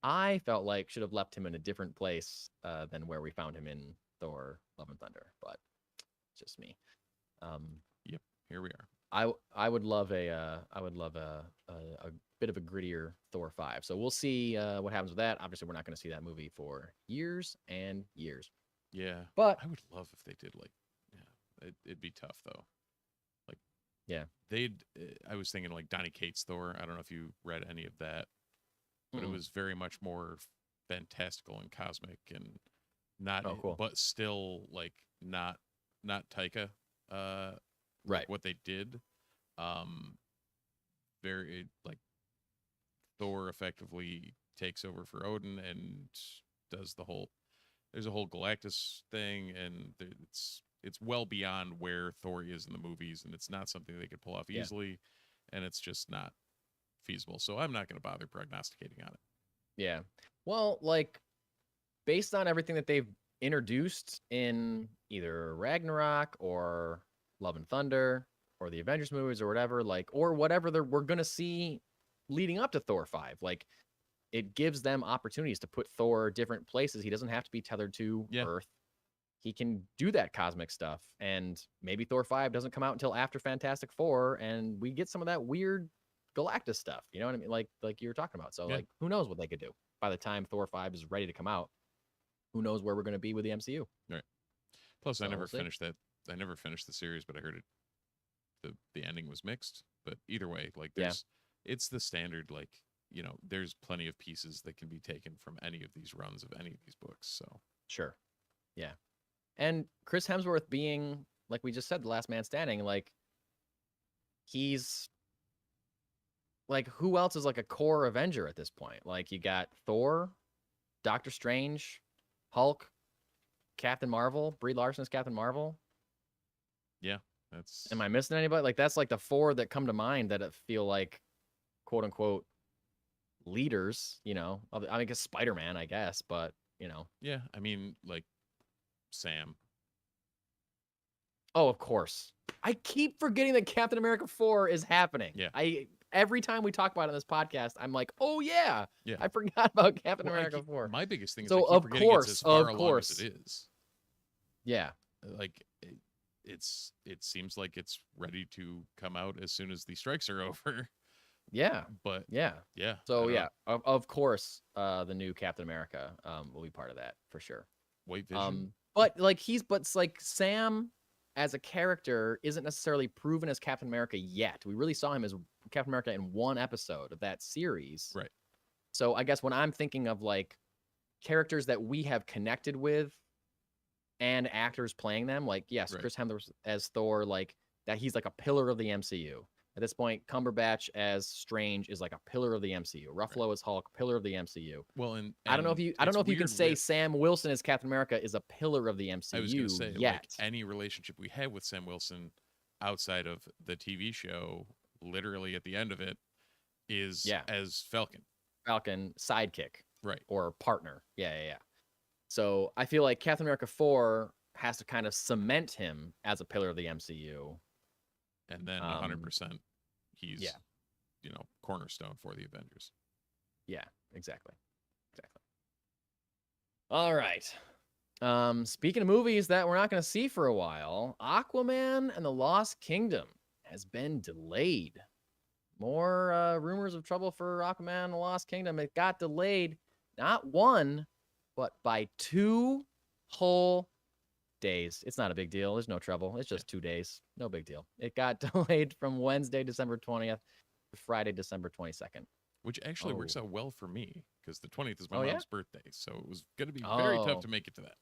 I felt like should have left him in a different place than where we found him in Thor: Love and Thunder. But it's just me. Here we are. I would love a bit of a grittier Thor 5. So we'll see what happens with that. Obviously, we're not going to see that movie for years and years. Yeah. But I would love if they did like, yeah, it'd be tough though. Like, Yeah. I was thinking like Donny Cates Thor. I don't know if you read any of that, but it Mm-mm. was very much more fantastical and cosmic and not, Oh, cool. but still like not Taika, right. what they did. Very like Thor effectively takes over for Odin and does there's a whole Galactus thing, and it's well beyond where Thor is in the movies, and it's not something they could pull off Yeah. easily, and it's just not feasible. So I'm not going to bother prognosticating on it. Yeah. Well, like based on everything that they've introduced in either Ragnarok or Love and Thunder or the Avengers movies or whatever, or whatever we're going to see leading up to Thor 5, like it gives them opportunities to put Thor different places. He doesn't have to be tethered to Yeah. Earth. He can do that cosmic stuff, and maybe Thor 5 doesn't come out until after Fantastic Four, and we get some of that weird Galactus stuff. You know what I mean? Like you were talking about. So Yeah. like, who knows what they could do by the time Thor 5 is ready to come out? Who knows where we're going to be with the MCU? Plus, I So never we'll see. finished that I never finished the series, but I heard the ending was mixed. But either way, like Yeah. it's the standard, like, there's plenty of pieces that can be taken from any of these runs of any of these books. So Sure. Yeah. And Chris Hemsworth being, like we just said, the last man standing, like, he's like, who else is like a core Avenger at this point? Like, you got Thor, Doctor Strange, Hulk, Captain Marvel, Brie Larson's Captain Marvel. yeah, that's. Am I missing anybody? Like, that's like the four that come to mind that feel like, quote unquote, leaders, I mean, guess Spider-Man, I guess, but, Yeah, I mean, like, Sam. Oh, of course. I keep forgetting that Captain America 4 is happening. Yeah. Every time we talk about it in this podcast, I'm like, oh yeah. Yeah. I forgot about Captain Well, America 4. My biggest thing is So, I keep of forgetting course, it's as far of along as course. it is. Yeah. Like, it seems like it's ready to come out as soon as the strikes are over. Yeah. But Yeah. yeah. So yeah, of course, the new Captain America will be part of that for sure. White Vision. But it's like Sam as a character isn't necessarily proven as Captain America yet. We really saw him as Captain America in one episode of that series. Right. So I guess when I'm thinking of like characters that we have connected with and actors playing them, like, yes, Right. Chris Hemsworth as Thor, like that he's like a pillar of the MCU. At this point, Cumberbatch as Strange is like a pillar of the MCU. Ruffalo as Hulk, pillar of the MCU. Well, and I don't know if you can weird say with- Sam Wilson as Captain America is a pillar of the MCU I was going to say, yet. like, any relationship we had with Sam Wilson outside of the TV show, literally at the end of it, is as Falcon sidekick, right, or partner. Yeah. So I feel like Captain America 4 has to kind of cement him as a pillar of the MCU. and then 100% he's cornerstone for the Avengers. Yeah, exactly. All right. Speaking of movies that we're not going to see for a while, Aquaman and the Lost Kingdom has been delayed. More rumors of trouble for Aquaman and the Lost Kingdom. It got delayed not one, but by 2 whole days. It's not a big deal. There's no trouble. It's just 2 days. No big deal. It got delayed from Wednesday, December 20th to Friday, December 22nd. Which actually works out well for me because the 20th is my Oh, yeah? mom's birthday. So it was going to be very tough to make it to that.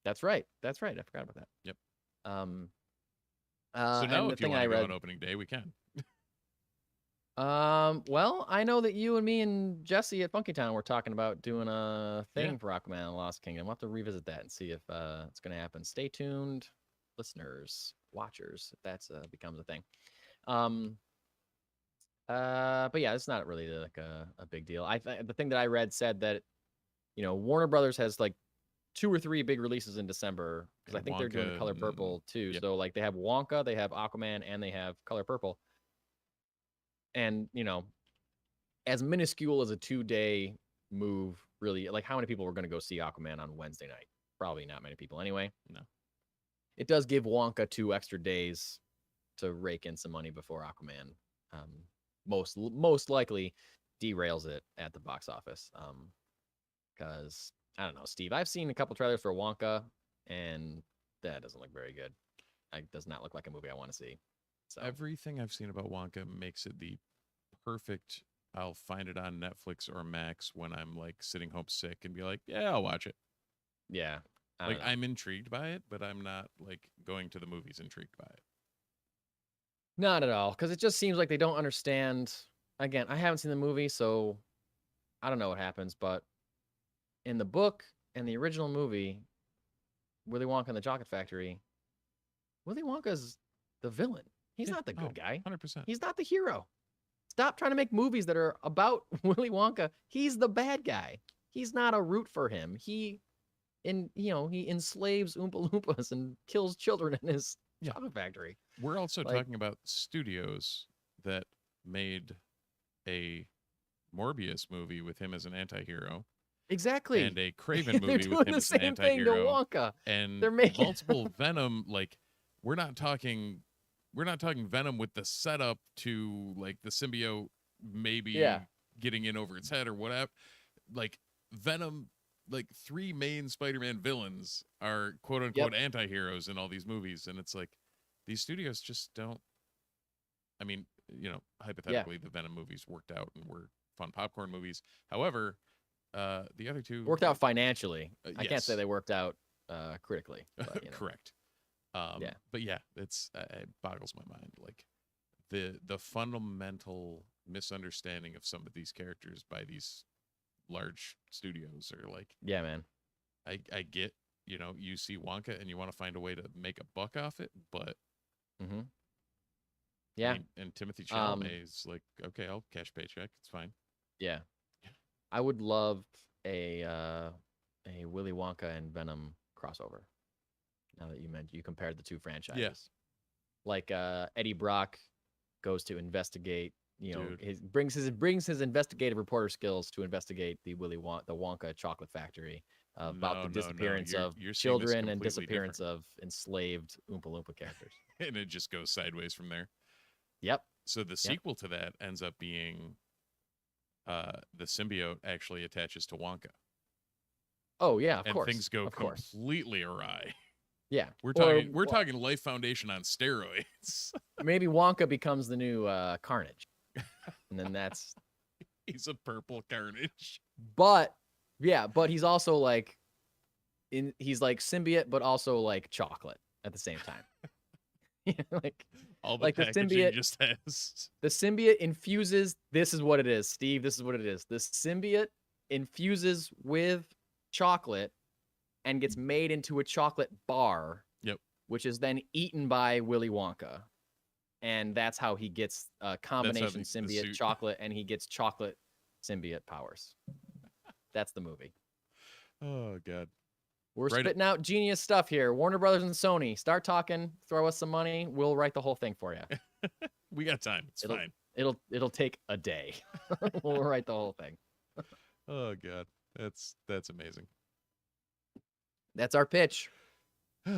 That's right. I forgot about that. Yep. So So now if you want to go on opening day, we can. Well, I know that you and me and Jesse at Funkytown were talking about doing a thing for Aquaman and the Lost Kingdom. We'll have to revisit that and see if it's going to happen. Stay tuned, listeners, watchers, if that's becomes a thing. But yeah, it's not really like a big deal. The thing that I read said that, Warner Brothers has like 2 or 3 big releases in December because I think they're doing Color Purple too. Yep. So like they have Wonka, they have Aquaman, and they have Color Purple. And, as minuscule as a 2-day move, really, like how many people were going to go see Aquaman on Wednesday night? Probably not many people anyway. No. It does give Wonka 2 extra days to rake in some money before Aquaman most likely derails it at the box office. Because, I don't know, Steve, I've seen a couple trailers for Wonka, and that doesn't look very good. It does not look like a movie I want to see. So Everything I've seen about Wonka makes it the perfect. I'll find it on Netflix or Max when I'm like sitting home sick and be like, yeah, I'll watch it. yeah. I'm intrigued by it, but I'm not like going to the movies intrigued by it. Not at all, because it just seems like they don't understand. Again, I haven't seen the movie, so I don't know what happens, but in the book and the original movie, Willy Wonka and the Chocolate Factory, Willy Wonka's the villain. He's not the good guy. 100%. He's not the hero. Stop trying to make movies that are about Willy Wonka. He's the bad guy. He's not a root for him. He enslaves Oompa Loompas and kills children in his chocolate factory. We're also talking about studios that made a Morbius movie with him as an anti-hero. Exactly. And a Craven They're movie doing with him the as an same thing to anti-hero. Wonka. And They're making multiple Venom, like we're not talking Venom with the setup to like the symbiote maybe getting in over its head or whatever. Like Venom like 3 main Spider-Man villains are quote unquote anti-heroes in all these movies, and it's like these studios just don't. I mean, hypothetically, the Venom movies worked out and were fun popcorn movies. However, the other two worked out financially. I can't say yes. they worked out critically. But, Correct. Yeah. But yeah, it boggles my mind. Like the fundamental misunderstanding of some of these characters by these large studios are like, yeah, man. I get, you see Wonka and you want to find a way to make a buck off it, but Mm-hmm. Yeah. And Timothy Chalamet is like, okay, I'll cash paycheck. It's fine. Yeah. I would love a Willy Wonka and Venom crossover. Now that you compared the two franchises. Yeah. Like Eddie Brock goes to investigate, Dude. brings his investigative reporter skills to investigate the Wonka chocolate factory about the disappearance of you're children and disappearance of enslaved Oompa Loompa characters. And it just goes sideways from there. Yep. So the sequel to that ends up being the symbiote actually attaches to Wonka. Oh yeah, of and course. Things go of course. completely awry. Yeah. We're talking Life Foundation on steroids. Maybe Wonka becomes the new Carnage. And then that's he's a purple Carnage. But he's also like he's like symbiote but also like chocolate at the same time. Like all the like packaging the symbiote just has the symbiote infuses, this is what it is, Steve, this is what it is. The symbiote infuses with chocolate and gets made into a chocolate bar. Yep. Which is then eaten by Willy Wonka. And that's how he gets a combination symbiote chocolate, and he gets chocolate symbiote powers. That's the movie. Oh, God. We're spitting out genius stuff here. Warner Brothers and Sony, start talking, throw us some money. We'll write the whole thing for you. We got time. It's fine. It'll take a day. We'll write the whole thing. Oh, God. That's amazing. That's our pitch.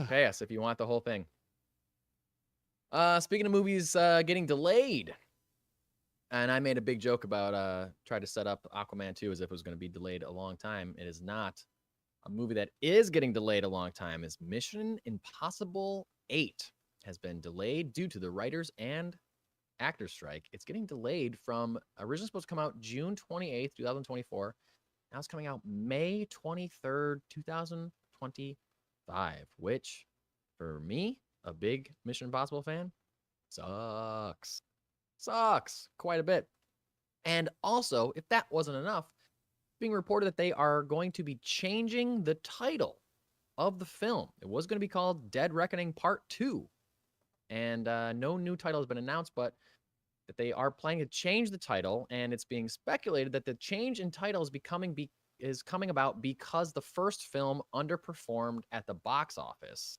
Pay us if you want the whole thing. Speaking of movies getting delayed, and I made a big joke about trying to set up Aquaman 2 as if it was going to be delayed a long time. It is not. A movie that is getting delayed a long time is Mission Impossible 8 has been delayed due to the writers and actors strike. It's getting delayed from originally supposed to come out June 28th, 2024. Now it's coming out May 23rd, 2025, which for me, a big Mission Impossible fan, sucks quite a bit. And also, if that wasn't enough, being reported that they are going to be changing the title of the film. It was going to be called Dead Reckoning Part 2. And no new title has been announced, but that they are planning to change the title, and it's being speculated that the change in title is coming about because the first film underperformed at the box office.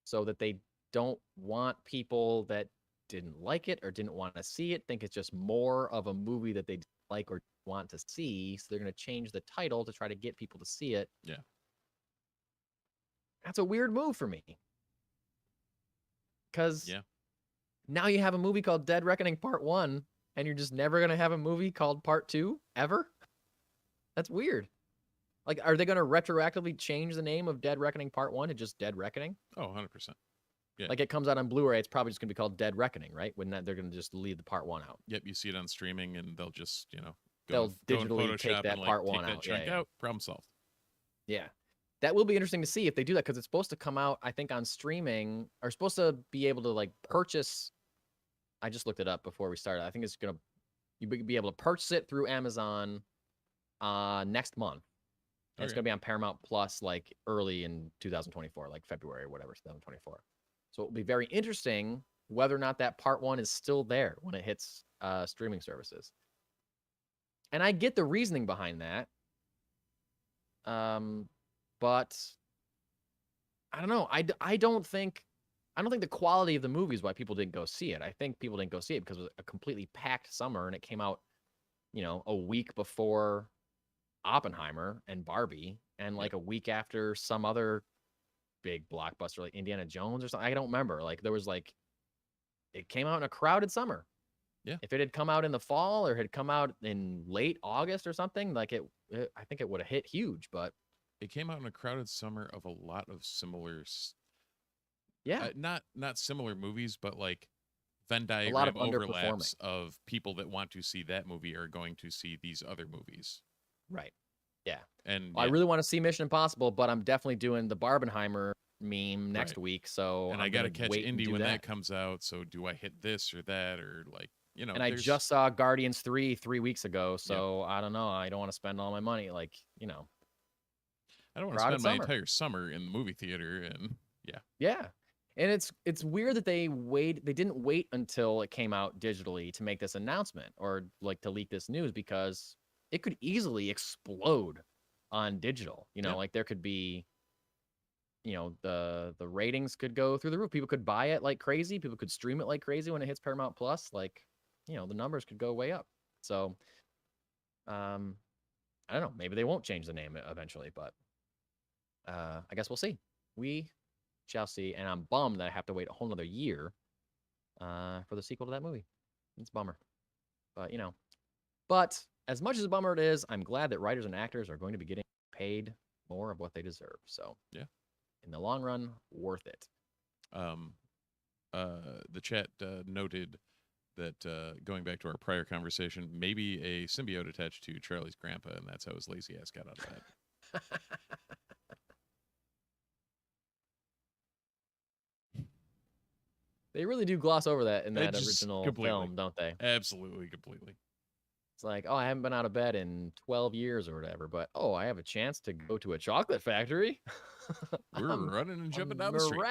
So that they don't want people that didn't like it or didn't want to see it think it's just more of a movie that they like or want to see. So they're going to change the title to try to get people to see it. Yeah. That's a weird move for me. Because now you have a movie called Dead Reckoning Part 1, and you're just never going to have a movie called Part 2 ever? That's weird. Like, are they going to retroactively change the name of Dead Reckoning Part 1 to just Dead Reckoning? Oh, 100%. Yeah. Like, it comes out on Blu-ray, it's probably just going to be called Dead Reckoning, right? When they're going to just leave the Part 1 out. Yep, you see it on streaming, and they'll just, they'll digitally take that and, Part 1 take that out. chunk out. Problem solved. Yeah. That will be interesting to see if they do that, because it's supposed to come out, I think, on streaming, or supposed to be able to, like, purchase. I just looked it up before we started. I think it's going to, you'll be able to purchase it through Amazon next month. And it's going to be on Paramount Plus, like, early in 2024, like February or whatever, 2024. So it'll be very interesting whether or not that Part 1 is still there when it hits streaming services. And I get the reasoning behind that. But I don't know. I don't think the quality of the movie is why people didn't go see it. I think people didn't go see it because it was a completely packed summer, and it came out, a week before Oppenheimer and Barbie, and like a week after some other big blockbuster like Indiana Jones or something. I don't remember. Like, there was like, it came out in a crowded summer. Yeah. If it had come out in the fall or had come out in late August or something, like I think it would have hit huge. But It came out in a crowded summer of a lot of similar, yeah, not similar movies, but like Venn a lot of diagram underperforming. overlaps of people that want to see that movie are going to see these other movies. Right. Yeah. And I really want to see Mission Impossible, but I'm definitely doing the Barbenheimer meme next Right. week. So and I'm I got to gonna catch wait and Indy do when that that. comes out. So do I hit this or that or like, And I there's just saw Guardians 3 weeks ago, so I don't know. I don't want to spend all my money. Like, I don't want to crowded spend my summer. entire summer in the movie theater and Yeah. And it's weird that they didn't wait until it came out digitally to make this announcement or like to leak this news, because it could easily explode on digital. Yeah. Like there could be, the ratings could go through the roof. People could buy it like crazy. People could stream it like crazy when it hits Paramount Plus. Like, the numbers could go way up. So, I don't know. Maybe they won't change the name eventually, but I guess we'll see. We shall see. And I'm bummed that I have to wait a whole nother year for the sequel to that movie. It's a bummer. But, but as much as a bummer it is, I'm glad that writers and actors are going to be getting paid more of what they deserve. So, yeah. In the long run, worth it. The chat noted that going back to our prior conversation, maybe a symbiote attached to Charlie's grandpa, and that's how his lazy ass got out of that. They really do gloss over that in that Just original completely. film, don't they? Absolutely, completely. It's like, oh, I haven't been out of bed in 12 years or whatever, but I have a chance to go to a chocolate factory. We're running and jumping down the street.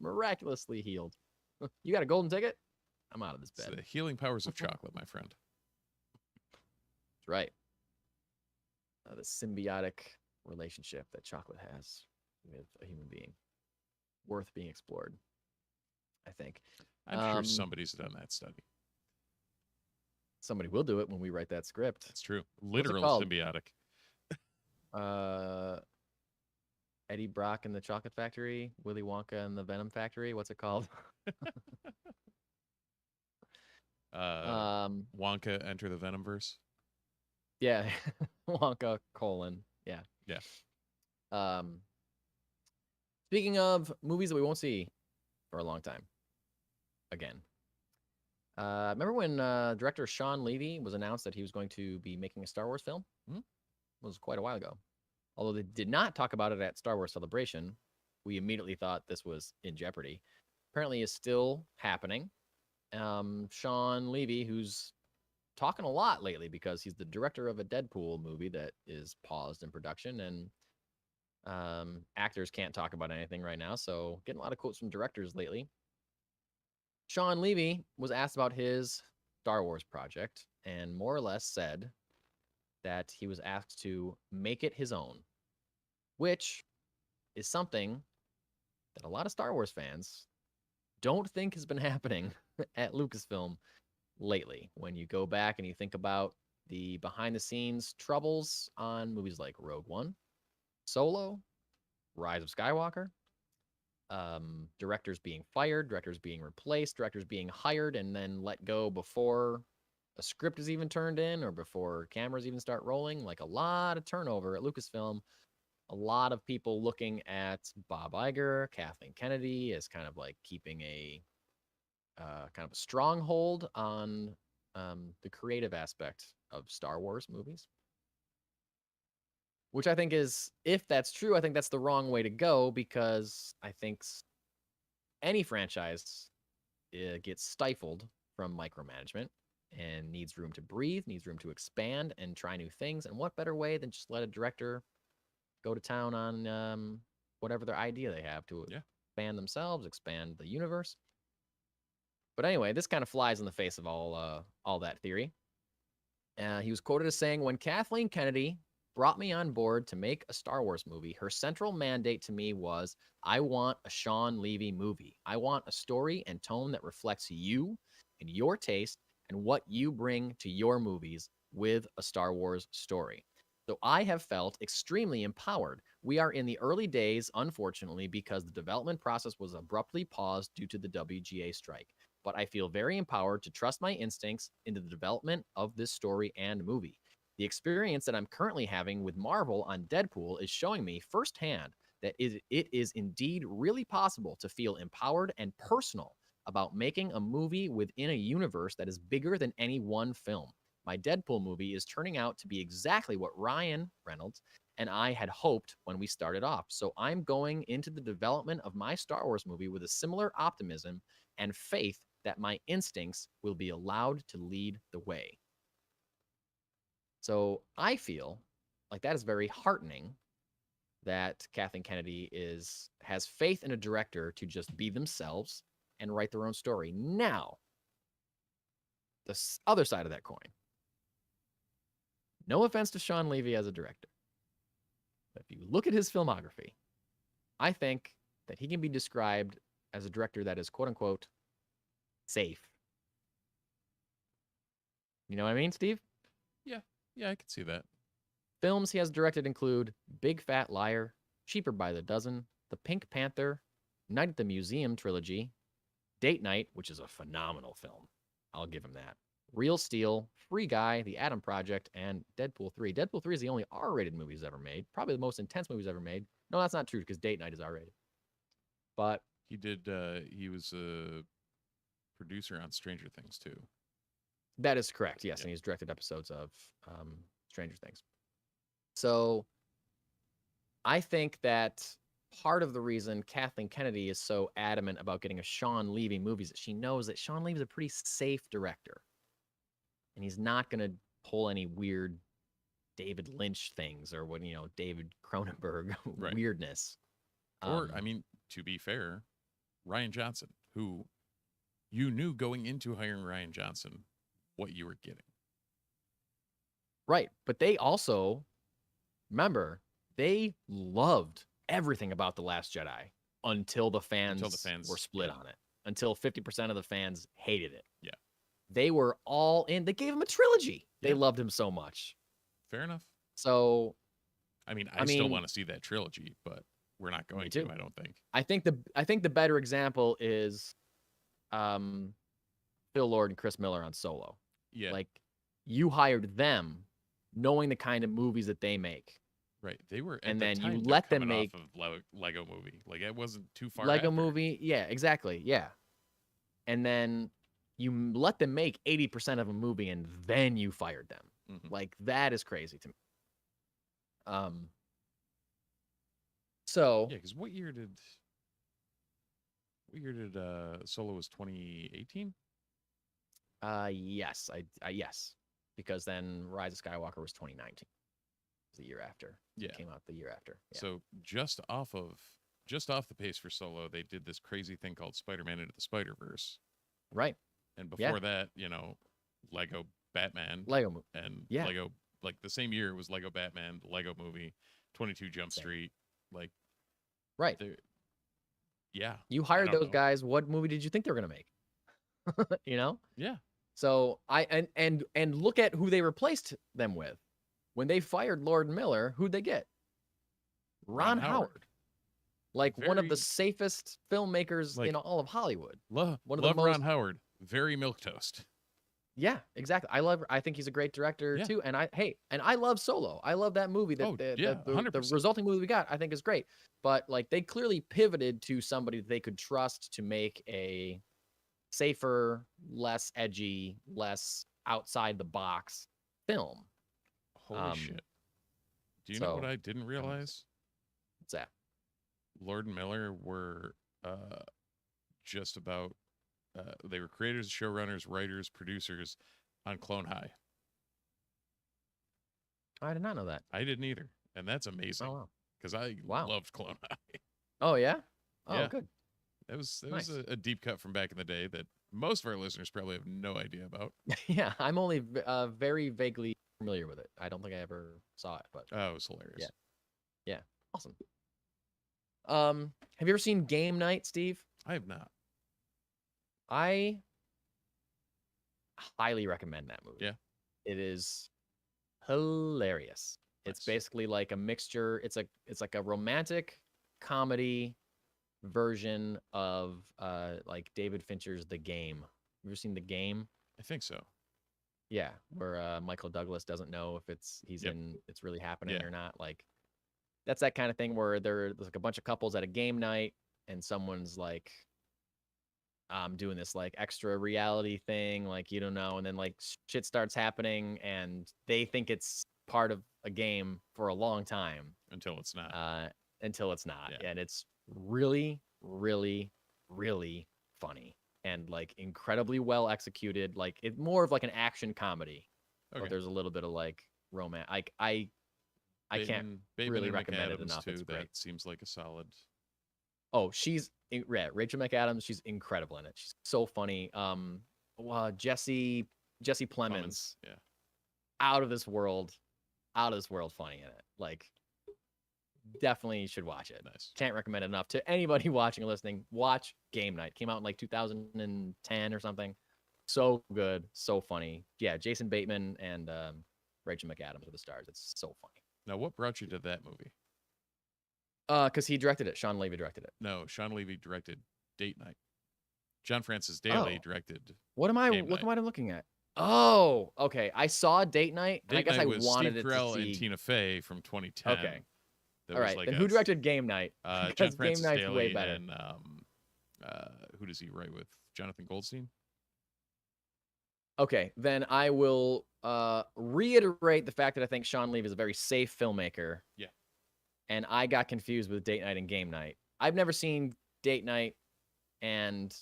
Miraculously healed. You got a golden ticket? I'm out of this bed. It's the healing powers of chocolate, my friend. That's right. The symbiotic relationship that chocolate has with a human being. Worth being explored, I think. I'm sure somebody's done that study. Somebody will do it when we write that script. That's true. Literal symbiotic. Eddie Brock and the Chocolate Factory, Willy Wonka and the Venom Factory. What's it called? Wonka Enter the Venomverse. Yeah, Wonka : yeah. Yeah. Speaking of movies that we won't see for a long time, again. Remember when director Shawn Levy was announced that he was going to be making a Star Wars film? Mm-hmm. It was quite a while ago. Although they did not talk about it at Star Wars Celebration, we immediately thought this was in jeopardy. Apparently, it's still happening. Shawn Levy, who's talking a lot lately because he's the director of a Deadpool movie that is paused in production, and actors can't talk about anything right now, so getting a lot of quotes from directors lately. Shawn Levy was asked about his Star Wars project and more or less said that he was asked to make it his own, which is something that a lot of Star Wars fans don't think has been happening at Lucasfilm lately. When you go back and you think about the behind-the-scenes troubles on movies like Rogue One, Solo, Rise of Skywalker, directors being fired, directors being replaced, directors being hired and then let go before a script is even turned in or before cameras even start rolling. Like a lot of turnover at Lucasfilm. A lot of people looking at Bob Iger, Kathleen Kennedy as kind of like keeping a kind of a stronghold on the creative aspect of Star Wars movies. Which I think is, if that's true, I think that's the wrong way to go, because I think any franchise gets stifled from micromanagement and needs room to breathe, needs room to expand and try new things. And what better way than just let a director go to town on whatever their idea they have to expand themselves, expand the universe. But anyway, this kind of flies in the face of all that theory. He was quoted as saying, "When Kathleen Kennedy brought me on board to make a Star Wars movie, her central mandate to me was, I want a Shawn Levy movie. I want a story and tone that reflects you and your taste and what you bring to your movies with a Star Wars story. So I have felt extremely empowered. We are in the early days, unfortunately, because the development process was abruptly paused due to the WGA strike. but I feel very empowered to trust my instincts into the development of this story and movie. The experience that I'm currently having with Marvel on Deadpool is showing me firsthand that it is indeed really possible to feel empowered and personal about making a movie within a universe that is bigger than any one film. My Deadpool movie is turning out to be exactly what Ryan Reynolds and I had hoped when we started off. So I'm going into the development of my Star Wars movie with a similar optimism and faith that my instincts will be allowed to lead the way. So I feel like that is very heartening that Kathleen Kennedy has faith in a director to just be themselves and write their own story. Now, the other side of that coin. No offense to Shawn Levy as a director, but if you look at his filmography, I think that he can be described as a director that is quote unquote safe. You know what I mean, Steve? Yeah, I can see that. Films he has directed include Big Fat Liar, Cheaper by the Dozen, The Pink Panther, Night at the Museum trilogy, Date Night, which is a phenomenal film. I'll give him that. Real Steel, Free Guy, The Atom Project, and Deadpool 3. Deadpool 3 is the only R-rated movie he's ever made. Probably the most intense movie he's ever made. No, that's not true because Date Night is R-rated. But He was a producer on Stranger Things too. that is correct, yes. Yeah. And he's directed episodes of Stranger Things. So I think that part of the reason Kathleen Kennedy is so adamant about getting a Shawn Levy movie is that she knows that Shawn Levy is a pretty safe director. And he's not going to pull any weird David Lynch things or David Cronenberg Right. weirdness. Or, I mean, to be fair, Ryan Johnson, who you knew going into hiring Ryan Johnson what you were getting. Right. But they also, remember, they loved everything about The Last Jedi until the fans were split on it. Until 50% of the fans hated it. Yeah. They were all in. They gave him a trilogy. They Yeah. loved him so much. Fair enough. So I mean, I still want to see that trilogy, but we're not going to, I don't think. I think the better example is Phil Lord and Chris Miller on Solo. Yeah. Like, you hired them knowing the kind of movies that they make. Right. They were, and at then the time, you they're let them coming make off of Lego movie. Like, it wasn't too far Lego after. movie. Yeah, exactly. Yeah. And then you let them make 80% of a movie and then you fired them. Mhm. Like, that is crazy to me. So Yeah, because what year did Solo was 2018? Yes, yes, because then Rise of Skywalker was 2019, the year after. Yeah, It came out the year after. Yeah. So just off the pace for Solo, they did this crazy thing called Spider-Man Into the Spider-Verse. Right. And before that, Lego Batman, and Yeah. Lego, like the same year it was Lego Batman, the Lego Movie, 22 Jump Street, like right. Yeah. You hired those guys. What movie did you think they were gonna make? Yeah. So and look at who they replaced them with. When they fired Lord Miller, who'd they get? Ron Howard. Like one of the safest filmmakers in all of Hollywood. Love Ron Howard. Very milquetoast. Yeah, exactly. I think he's a great director too. And I love Solo. I love that movie. The resulting movie we got, I think, is great. But like, they clearly pivoted to somebody that they could trust to make a safer, less edgy, less outside the box film. Holy shit. Do you know what I didn't realize? What's that? Lord and Miller were just about they were creators, showrunners, writers, producers on Clone High. I did not know that. I didn't either. And that's amazing. Oh, wow. Because I loved Clone High. Oh, yeah? Oh, yeah. Good. That was Nice. a deep cut from back in the day that most of our listeners probably have no idea about. Yeah, I'm only very vaguely familiar with it. I don't think I ever saw it, but it was hilarious. Yeah. Awesome. Have you ever seen Game Night, Steve? I have not. I highly recommend that movie. Yeah. It is hilarious. It's basically like a mixture. It's like a romantic comedy version of like David Fincher's The Game. You ever seen The Game? I think so. Yeah, where Michael Douglas doesn't know if it's really happening Yeah. or not. Like that's that kind of thing where there's like a bunch of couples at a game night and someone's like doing this like extra reality thing, like you don't know, and then like shit starts happening and they think it's part of a game for a long time Until it's not. until it's not. Yeah. And it's really, really, really funny and like incredibly well executed. Like it's more of like an action comedy, Okay. but there's a little bit of like romance. Like I can't Bateman really and recommend it McAdams enough. It's too. great. That seems like a solid. Oh, Rachel McAdams. She's incredible in it. She's so funny. Jesse Plemons, Yeah. out of this world funny in it. Like, definitely you should watch it. Nice. Can't recommend it enough to anybody watching or listening. Watch Game Night. Came out in like 2010 or something. So good, so funny. Yeah, Jason Bateman and Rachel McAdams are the stars. It's so funny. Now, what brought you to that movie? Because he directed it. Shawn Levy directed it. No, Shawn Levy directed Date Night. John Francis Daley directed. What am I looking at? Oh, okay. I saw Date Night, and I guess I was wanted Steve it Carell to see. and Tina Fey from 2010. Okay. That All was right. like Then who directed Game Night? John Because Game Francis Night's Daley way better. and who does he write with? Jonathan Goldstein. Okay, then I will reiterate the fact that I think Shawn Levy is a very safe filmmaker. Yeah. And I got confused with Date Night and Game Night. I've never seen Date Night, and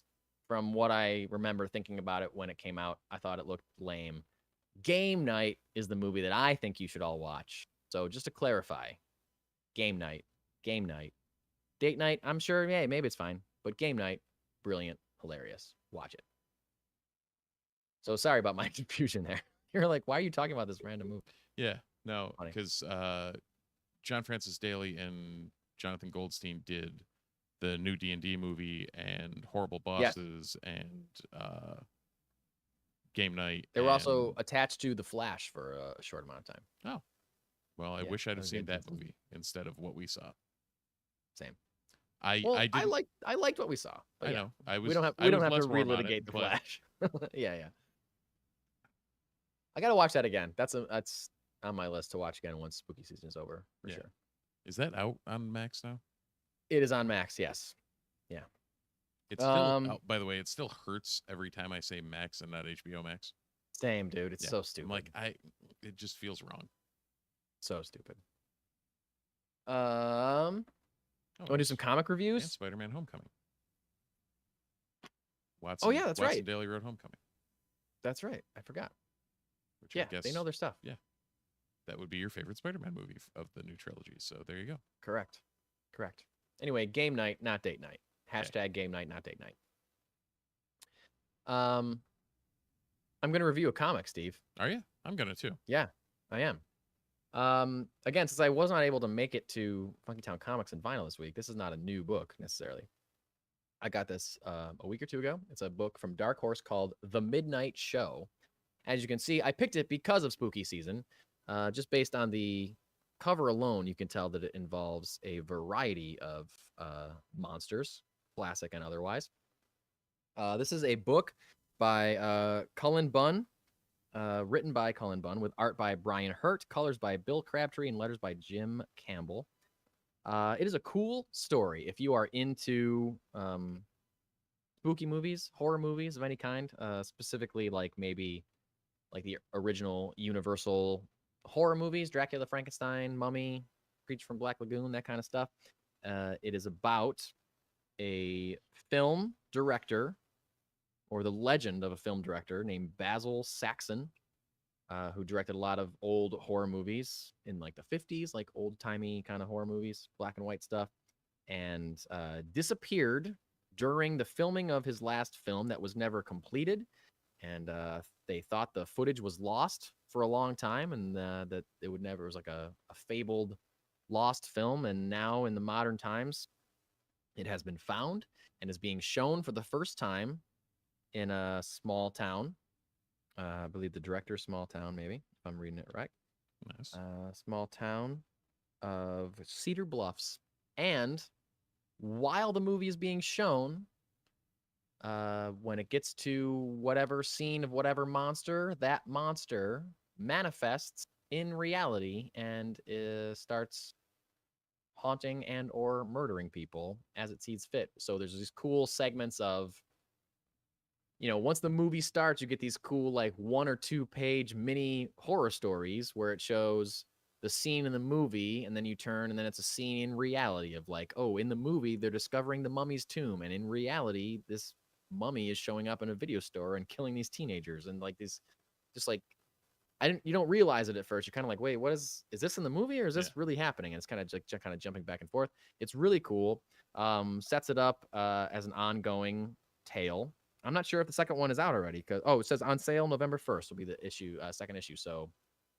from what I remember thinking about it when it came out, I thought it looked lame. Game Night is the movie that I think you should all watch. So just to clarify, Game Night. Date Night, I'm sure, yeah, maybe it's fine. But Game Night, brilliant, hilarious. Watch it. So sorry about my confusion there. You're like, why are you talking about this random movie? Yeah, no, Funny. because John Francis Daley and Jonathan Goldstein did the new D&D movie and Horrible Bosses and Game Night. They were also attached to The Flash for a short amount of time. Oh, well, I Yeah, wish I'd that have was seen that interesting. movie instead of what we saw. Same. I liked what we saw. But I yeah, know. I was. we don't have I was to less warm on relitigate it, The but Flash. Yeah. I gotta watch that again. That's on my list to watch again once spooky season is over for Yeah. sure. Is that out on Max now? It is on Max. Yes. It's still out, by the way, it still hurts every time I say Max and not HBO Max. Same, dude. It's Yeah. so stupid. I'm like, it just feels wrong. So stupid. Want to do some comic And reviews? Spider-Man: Homecoming. Watson. Yeah, that's Watson right. Daly wrote Homecoming. That's right. I forgot. Which I Yeah, guess they know their stuff. that would be your favorite Spider-Man movie of the new trilogy. So there you go. Correct. Anyway, Game Night, not Date Night. Hashtag Game Night, not Date Night. I'm gonna review a comic, Steve. Are you? I'm gonna too. Yeah, I am. Again, since I was not able to make it to Funky Town Comics and vinyl this week, this is not a new book necessarily. I got this a week or two ago. It's a book from Dark Horse called The Midnight Show. As you can see, I picked it because of spooky season. Just based on the cover alone, you can tell that it involves a variety of monsters, classic and otherwise. This is a book by Cullen Bunn, written by Cullen Bunn, with art by Brian Hurt, colors by Bill Crabtree, and letters by Jim Campbell. It is a cool story if you are into spooky movies, horror movies of any kind, specifically like maybe like the original Universal horror movies, Dracula, Frankenstein, Mummy, Creature from Black Lagoon, that kind of stuff. It is about a film director, or the legend of a film director named Basil Saxon, who directed a lot of old horror movies in like the 50s, like old-timey kind of horror movies, black and white stuff, and disappeared during the filming of his last film that was never completed. And they thought the footage was lost for a long time, and that it would never, it was like a fabled lost film. And now in the modern times, it has been found and is being shown for the first time in a small town. I believe the director, small town, maybe, if I'm reading it right. Nice. Small town of Cedar Bluffs. And while the movie is being shown, when it gets to whatever scene of whatever monster, that monster manifests in reality and starts haunting and or murdering people as it sees fit. So there's these cool segments of, once the movie starts, you get these cool, like 1 or 2 page mini horror stories where it shows the scene in the movie, and then you turn, and then it's a scene in reality of like, oh, in the movie, they're discovering the mummy's tomb. And in reality, this mummy is showing up in a video store and killing these teenagers. And like this, just like, you don't realize it at first. You're kind of like, wait, what is this in the movie, or is this really happening? And it's kind of like kind of jumping back and forth. It's really cool. Sets it up as an ongoing tale. I'm not sure if the second one is out already, because it says on sale November 1st will be the issue, second issue. So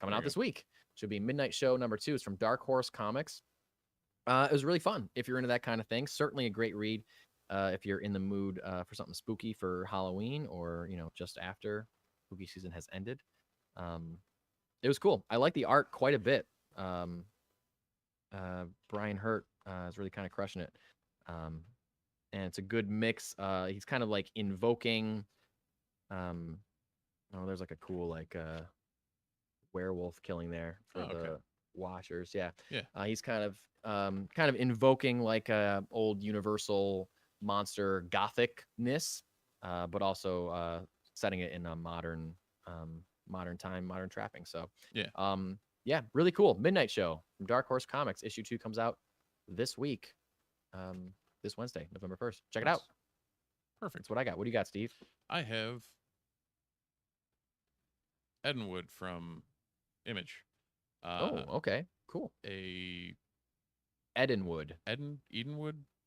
coming out this week. Should be Midnight Show number 2. It's from Dark Horse Comics. It was really fun if you're into that kind of thing. Certainly a great read if you're in the mood for something spooky for Halloween, or just after spooky season has ended. It was cool. I like the art quite a bit. Brian Hurt is really kind of crushing it. And it's a good mix. He's kind of like invoking. There's like a cool like werewolf killing there for the Washers. Yeah. He's kind of invoking like a old Universal monster gothicness, but also setting it in a modern time, modern trapping. So really cool. Midnight Show from Dark Horse Comics. Issue 2 comes out this week. This Wednesday, November 1st. Check it out. Perfect. That's what I got. What do you got, Steve? I have Edenwood from Image. Okay. Cool. Edenwood? Eden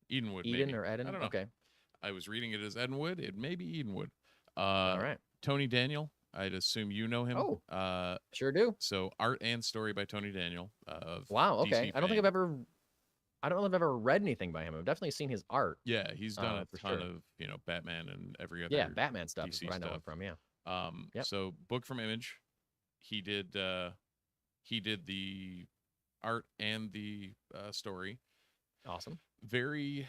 Maybe. or Eden? I don't know. Okay. I was reading it as Edenwood. It may be Edenwood. All right. Tony Daniel. I'd assume you know him. Oh, sure do. So art and story by Tony Daniel. Wow. Okay. DC I don't know if I've ever read anything by him. I've definitely seen his art. Yeah, he's done a ton of Batman and every other Batman stuff DC is what I know stuff. him from. Yeah. So book from Image. He did the art and the story. Awesome. The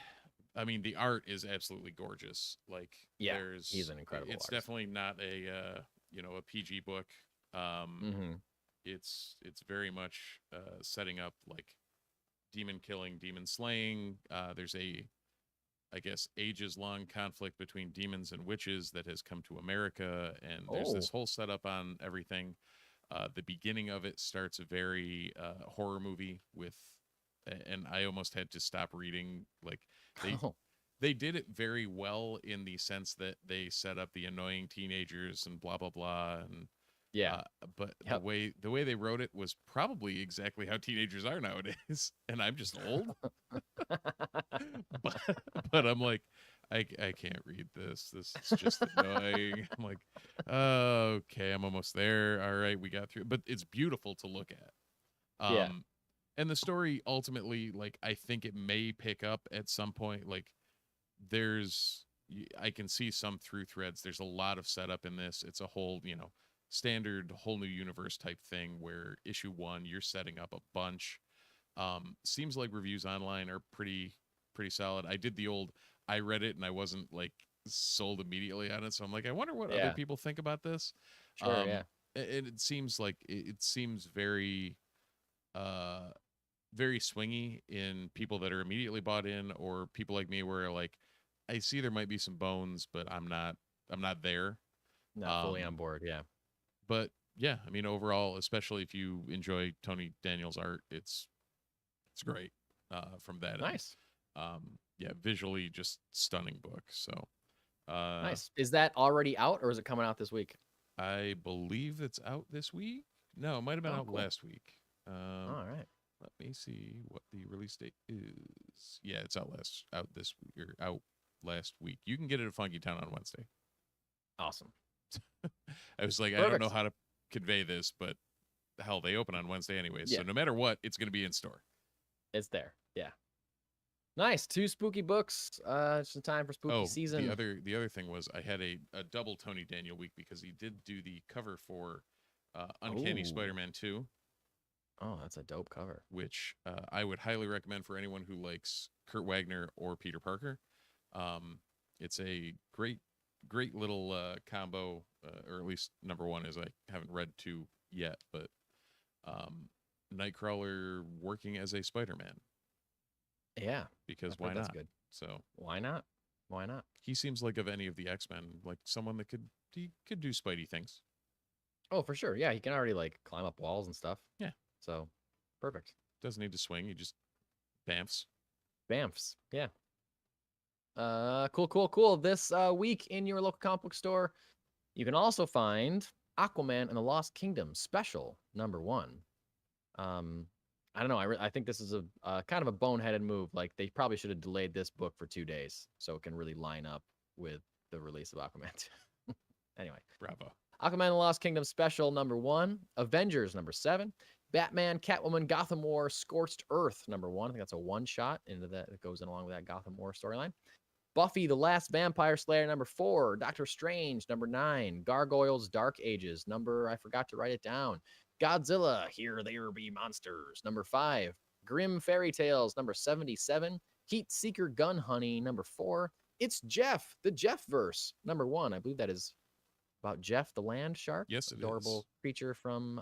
art is absolutely gorgeous. Like, he's an incredible It's artist. definitely not a PG book. It's very much setting up like demon killing, demon slaying. There's I guess ages long conflict between demons and witches that has come to America, and there's this whole setup on everything. The beginning of it starts a very horror movie with, and I almost had to stop reading. Like they did it very well in the sense that they set up the annoying teenagers and blah blah blah, and but the way they wrote it was probably exactly how teenagers are nowadays, and I'm just old. but I'm like, I can't read this. This is just annoying. I'm like, okay, I'm almost there. All right, we got through. But it's beautiful to look at. And the story ultimately, like, I think it may pick up at some point. Like, I can see some through threads. There's a lot of setup in this. It's a whole, standard whole new universe type thing where issue 1, you're setting up a bunch. Seems like reviews online are pretty solid. I read it and I wasn't like sold immediately on it, so I'm like, I wonder what other people think about this. Sure, And it seems like it seems very very swingy in people that are immediately bought in, or people like me where like I see there might be some bones, but I'm not there. Not fully on board, yeah. But yeah, I mean, overall, especially if you enjoy Tony Daniel's art, it's great from that. Nice. Visually just stunning book. So nice. Is that already out, or is it coming out this week? I believe it's out this week. No, it might have been out last week. All right. Let me see what the release date is. Yeah, it's out this week, or out last week. You can get it at Funky Town on Wednesday. Awesome. I was like, I don't know how to convey this, but hell, they open on Wednesday anyways. So no matter what, it's going to be in store. It's there. Yeah. Nice. 2 spooky books. It's in time for spooky season. The other thing was I had a double Tony Daniel week because he did do the cover for Uncanny Spider-Man 2. Oh, that's a dope cover. which I would highly recommend for anyone who likes Kurt Wagner or Peter Parker. It's a great little combo, or at least number one is I haven't read two yet, but Nightcrawler working as a Spider-Man, Yeah, because I've why heard not? that's good. So Why not? Why not? he seems like of any of the X-Men, like someone that he could do Spidey things. Oh, for sure. Yeah, he can already like climb up walls and stuff. Yeah. So, perfect. Doesn't need to swing. He just bamfs. Bamfs. Yeah. Cool. This week in your local comic book store, you can also find Aquaman and the Lost Kingdom special #1. I don't know. I think this is a kind of a boneheaded move. Like they probably should have delayed this book for 2 days so it can really line up with the release of Aquaman 2. Anyway, Bravo. Aquaman and the Lost Kingdom special #1, Avengers #7, Batman, Catwoman, Gotham War, Scorched Earth #1. I think that's a one shot into that. It goes in along with that Gotham War storyline. Buffy, the Last Vampire Slayer #4, Doctor Strange #9, Gargoyles, Dark Ages I forgot to write it down. Godzilla, Here There Be Monsters #5, Grim Fairy Tales #77, Heat Seeker Gun Honey #4. It's Jeff, the Jeffverse #1. I believe that is about Jeff the land shark. Yes, it Adorable is. creature from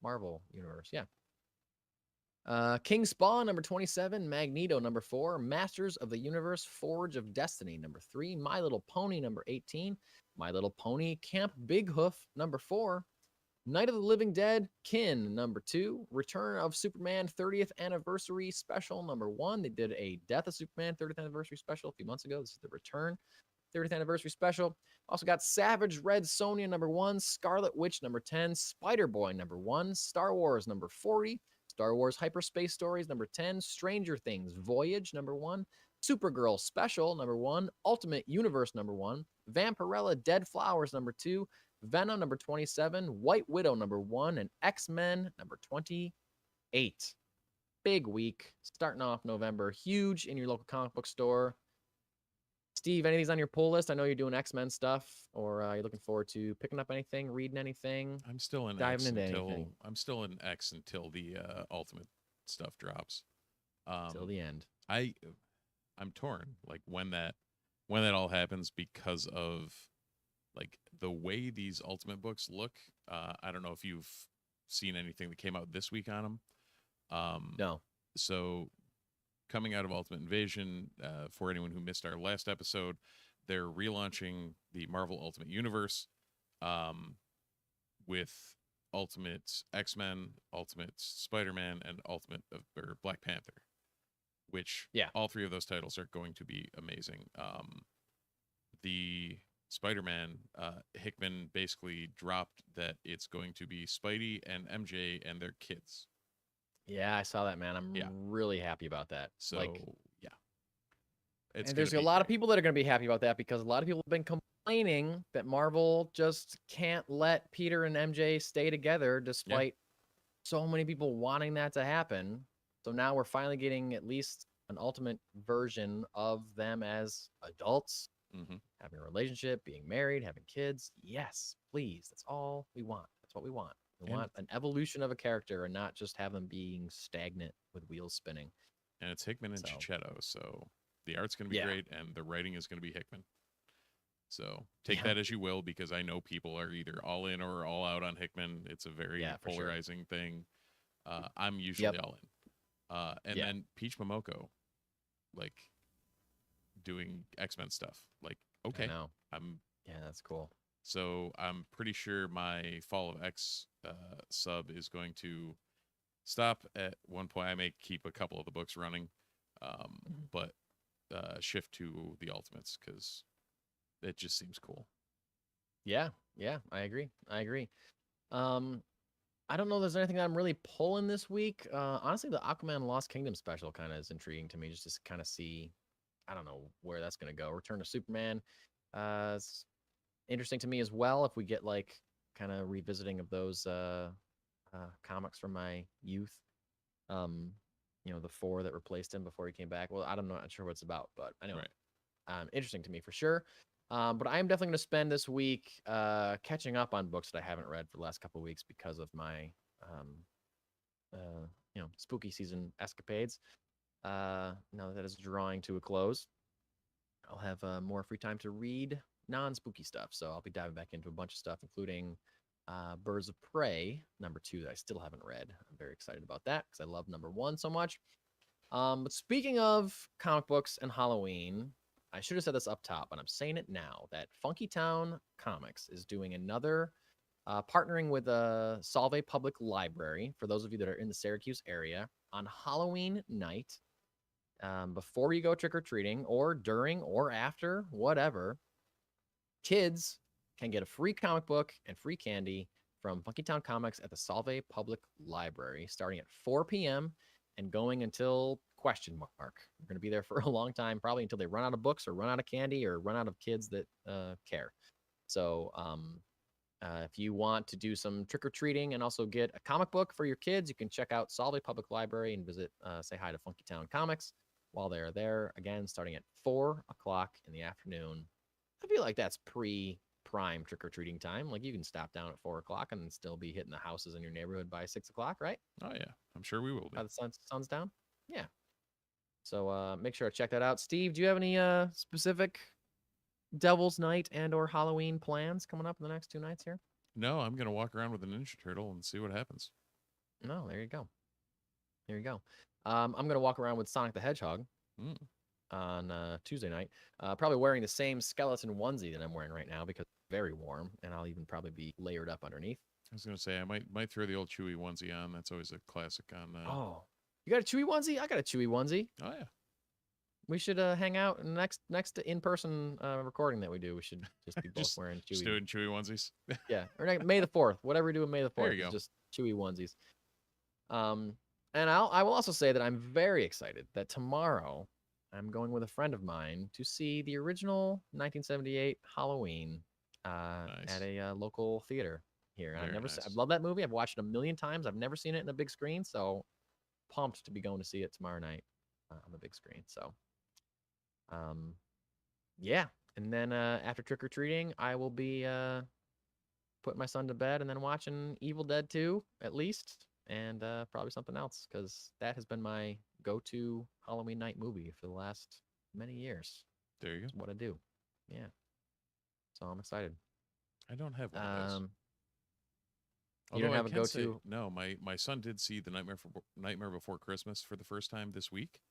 Marvel universe. Yeah. King Spawn #27, Magneto #4, Masters of the Universe, Forge of Destiny #3, My Little Pony #18, My Little Pony Camp Big Hoof #4, Night of the Living Dead, Kin #2, Return of Superman 30th Anniversary Special #1. They did a Death of Superman 30th Anniversary Special a few months ago. This is the Return 30th Anniversary Special. Also got Savage Red Sonja #1, Scarlet Witch #10, Spider-Boy #1, Star Wars #40, Star Wars Hyperspace Stories #10, Stranger Things Voyage #1, Supergirl Special #1, Ultimate Universe #1, Vampirella Dead Flowers #2, Venom #27, White Widow #1, and X-Men #28. Big week starting off November. Huge in your local comic book store. Steve, anything's on your pull list? I know you're doing X-Men stuff, or you're looking forward to picking up anything, reading anything. I'm still in Diving X into until anything. the Ultimate stuff drops. Till the end. I'm torn, like when that all happens, because of like the way these Ultimate books look. I don't know if you've seen anything that came out this week on them. No. So coming out of Ultimate Invasion, for anyone who missed our last episode, they're relaunching the Marvel Ultimate Universe with Ultimate X-Men, Ultimate Spider-Man, and Ultimate or Black Panther, which all three of those titles are going to be amazing. The Spider-Man, Hickman basically dropped that it's going to be Spidey and MJ and their kids. Yeah, I saw that, man. I'm really happy about that. So, yeah. And there's a lot of people that are going to be happy about that, because a lot of people have been complaining that Marvel just can't let Peter and MJ stay together despite so many people wanting that to happen. So now we're finally getting at least an ultimate version of them as adults, having a relationship, being married, having kids. Yes, please. That's all we want. That's what we want. We want an evolution of a character and not just have them being stagnant with wheels spinning. And it's Hickman and Chichetto, so the art's going to be great, and the writing is going to be Hickman. So take that as you will, because I know people are either all in or all out on Hickman. It's a very polarizing thing. I'm usually all in. And then Peach Momoko, like, doing X-Men stuff. Like, okay. I know. That's cool. So I'm pretty sure my Fall of X sub is going to stop at one point. I may keep a couple of the books running, but shift to the Ultimates, because it just seems cool. Yeah, I agree. I don't know if there's anything that I'm really pulling this week. Honestly, the Aquaman Lost Kingdom special kind of is intriguing to me, just to kind of see, I don't know where that's going to go. Return to Superman. It's interesting to me as well, if we get like kind of revisiting of those comics from my youth. The four that replaced him before he came back. Well, I'm not sure what it's about, but I know. Interesting to me for sure. But I am definitely going to spend this week catching up on books that I haven't read for the last couple of weeks because of my spooky season escapades. Now that is drawing to a close, I'll have more free time to read non-spooky stuff. So I'll be diving back into a bunch of stuff, including Birds of Prey #2 that I still haven't read. I'm very excited about that because I love #1 so much. But speaking of comic books and Halloween, I should have said this up top, but I'm saying it now, that Funky Town Comics is doing another partnering with a Solvay Public Library, for those of you that are in the Syracuse area, on Halloween night, before you go trick-or-treating, or during or after, whatever, kids can get a free comic book and free candy from Funky Town Comics at the Solvay Public Library, starting at 4 p.m. and going until ? We're going to be there for a long time, probably until they run out of books or run out of candy or run out of kids that care. So if you want to do some trick-or-treating and also get a comic book for your kids, you can check out Solvay Public Library and say hi to Funky Town Comics while they're there, again, starting at 4 o'clock in the afternoon. I feel like that's prime trick-or-treating time. Like, you can stop down at 4 o'clock and still be hitting the houses in your neighborhood by 6 o'clock, right? Oh, yeah. I'm sure we will be. By the sun's down? Yeah. So make sure to check that out. Steve, do you have any specific Devil's Night and or Halloween plans coming up in the next 2 nights here? No, I'm going to walk around with a Ninja Turtle and see what happens. No, there you go. There you go. I'm going to walk around with Sonic the Hedgehog on Tuesday night, probably wearing the same skeleton onesie that I'm wearing right now because it's very warm, and I'll even probably be layered up underneath. I was going to say, I might throw the old Chewy onesie on. That's always a classic on... Oh, you got a Chewy onesie? I got a Chewy onesie. Oh, yeah. We should hang out next to in-person recording that we do. We should just be both wearing Chewy. Just doing Chewy onesies. Yeah, or May the 4th. Whatever we do with May the 4th. There you go. Just Chewy onesies. And I will also say that I'm very excited that tomorrow I'm going with a friend of mine to see the original 1978 Halloween at a local theater here. And I love that movie. I've watched it a million times. I've never seen it in a big screen, so pumped to be going to see it tomorrow night on the big screen. So, yeah. And then after trick-or-treating, I will be putting my son to bed and then watching Evil Dead 2 at least, and probably something else, because that has been my go-to Halloween night movie for the last many years. There you go. It's what I do. Yeah. So I'm excited. I don't have one of those. You don't have a go-to? No, my son did see the Nightmare Before Christmas for the first time this week.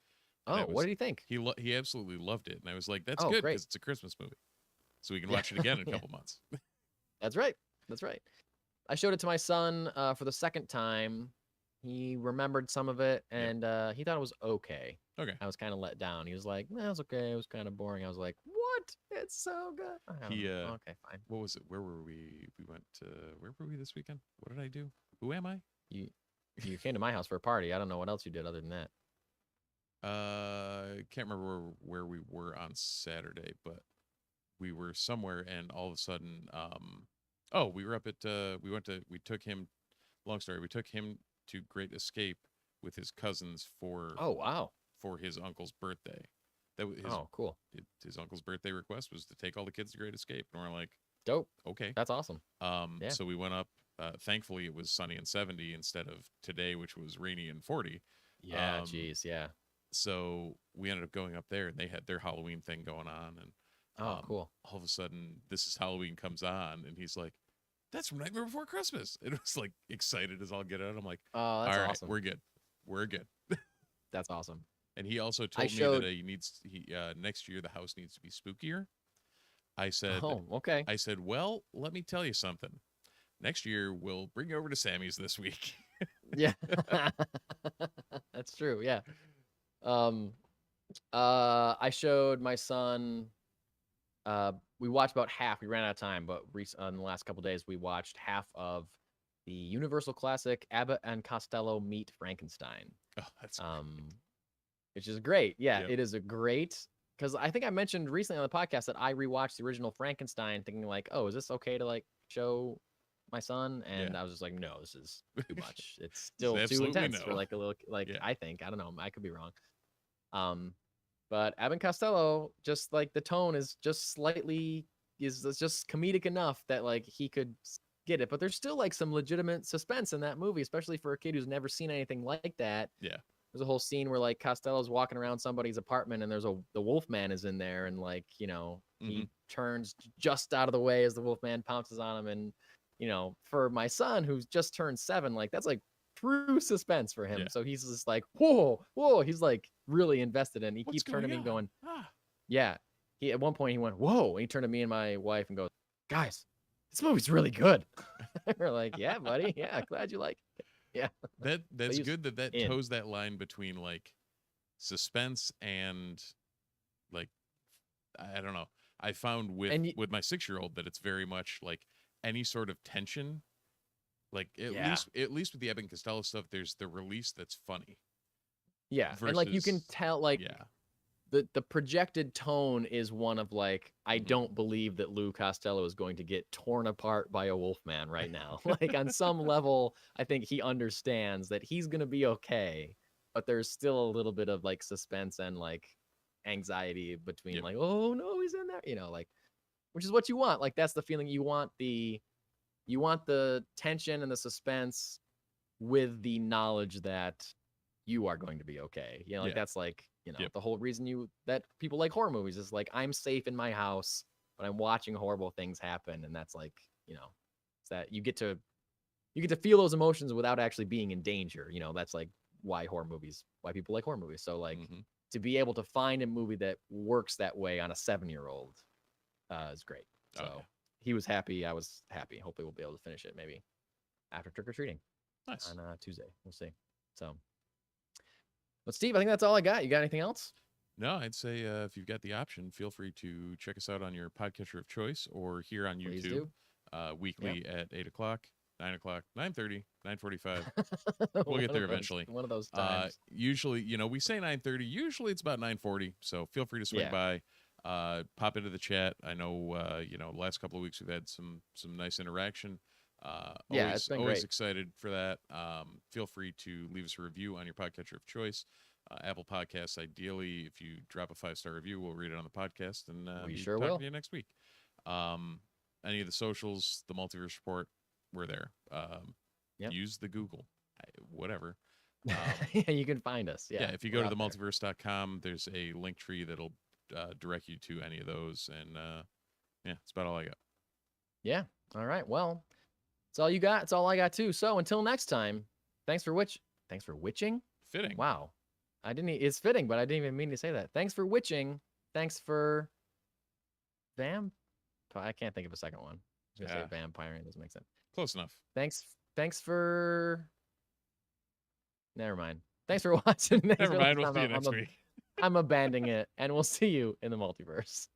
Oh, what did he think? He absolutely loved it, and I was like, "That's Oh, good great. because it's a Christmas movie, so we can watch it again in a couple months." That's right. That's right. I showed it to my son for the second time. He remembered some of it, and he thought it was okay. Okay. I was kind of let down. He was like, "No, it was okay. It was kind of boring." I was like, "What? It's so good." Okay, fine. What was it? Where were we? We went to where were we this weekend? What did I do? Who am I? You came to my house for a party. I don't know what else you did other than that. Can't remember where we were on Saturday, but we were somewhere, and all of a sudden, we were up at we took him. Long story. We took him to Great Escape with his cousins for for his uncle's birthday. That was cool. His uncle's birthday request was to take all the kids to Great Escape, and we're like, dope. Okay, that's awesome. Yeah. So we went up. Thankfully, it was sunny and 70 instead of today, which was rainy and 40. Yeah, geez, yeah. So we ended up going up there, and they had their Halloween thing going on, and cool. All of a sudden, This Is Halloween comes on, and he's like, "That's from Nightmare Before Christmas." It was like excited as all get out. I'm like, "Oh, that's all right, awesome. We're good." That's awesome. And he also told me that next year the house needs to be spookier. I said, "Oh, okay." I said, "Well, let me tell you something. Next year we'll bring you over to Sammy's this week." Yeah, that's true. Yeah. I showed my son. We watched about half. We ran out of time, but in the last couple of days, we watched half of the Universal classic Abbott and Costello Meet Frankenstein. Oh, that's which is great. Yeah, Yep. It is a great, because I think I mentioned recently on the podcast that I rewatched the original Frankenstein, thinking like, oh, is this okay to like show my son? And I was just like, no, this is too much. It's still too intense for like a little I think, I don't know, I could be wrong. But Abbott and Costello, just like the tone is just slightly just comedic enough that like he could get it. But there's still like some legitimate suspense in that movie, especially for a kid who's never seen anything like that. Yeah. There's a whole scene where like Costello's walking around somebody's apartment and the Wolfman is in there, and like, you know, he turns just out of the way as the Wolfman pounces on him. And, you know, for my son who's just turned 7, like that's like true suspense for him. Yeah. So he's just like, whoa, he's like really invested in. He What's keeps turning to me going going, Ah. yeah. He at one point he went, whoa, and he turned to me and my wife and goes, guys, this movie's really good. We're like, yeah, buddy, yeah, glad you like it. Yeah. That's good that in. toes that line between like suspense and like, I don't know. I found with my 6-year-old that it's very much like any sort of tension. Like at least with the Abbott and Costello stuff, there's the release that's funny. Yeah, and like you can tell, like the projected tone is one of like, I don't believe that Lou Costello is going to get torn apart by a Wolfman right now. Like on some level, I think he understands that he's gonna be okay, but there's still a little bit of like suspense and like anxiety between like, oh no, he's in there, you know, like, which is what you want. Like that's the feeling you want. You want the tension and the suspense with the knowledge that you are going to be okay. You know, like that's like, you know, the whole reason that people like horror movies is like, I'm safe in my house, but I'm watching horrible things happen. And that's like, you know, it's that you get to feel those emotions without actually being in danger. You know, that's like why people like horror movies. So like to be able to find a movie that works that way on a 7-year-old is great. So he was happy. I was happy. Hopefully we'll be able to finish it maybe after trick-or-treating. Nice. On Tuesday. We'll see. So, but Steve, I think that's all I got. You got anything else? No, I'd say if you've got the option, feel free to check us out on your podcatcher of choice or here on YouTube weekly at 8 o'clock, 9 o'clock, 9:30, 9:45. We'll get there eventually. One of those times. Usually, you know, we say 9:30. Usually it's about 9:40. So feel free to swing by. Pop into the chat. I know, you know, last couple of weeks we've had some nice interaction. It's been always great. excited for that. Feel free to leave us a review on your podcatcher of choice. Apple Podcasts, ideally, if you drop a 5-star review, we'll read it on the podcast and we sure will. To you next week. Any of the socials, the Multiverse Report, we're there. Use the Google, whatever. Yeah, you can find us. Yeah, if you go to themultiverse.com, there's a link tree that'll direct you to any of those, and that's about all I got. Yeah. All right. Well, it's all you got. It's all I got too. So until next time, thanks for witching. Fitting. Wow. It's fitting, but I didn't even mean to say that. Thanks for witching. Thanks for I can't think of a second one. I was gonna say vampiring. It doesn't make sense. Close enough. Thanks for. Never mind. Thanks for watching. Never mind. We'll see you next week. I'm abandoning it, and we'll see you in the multiverse.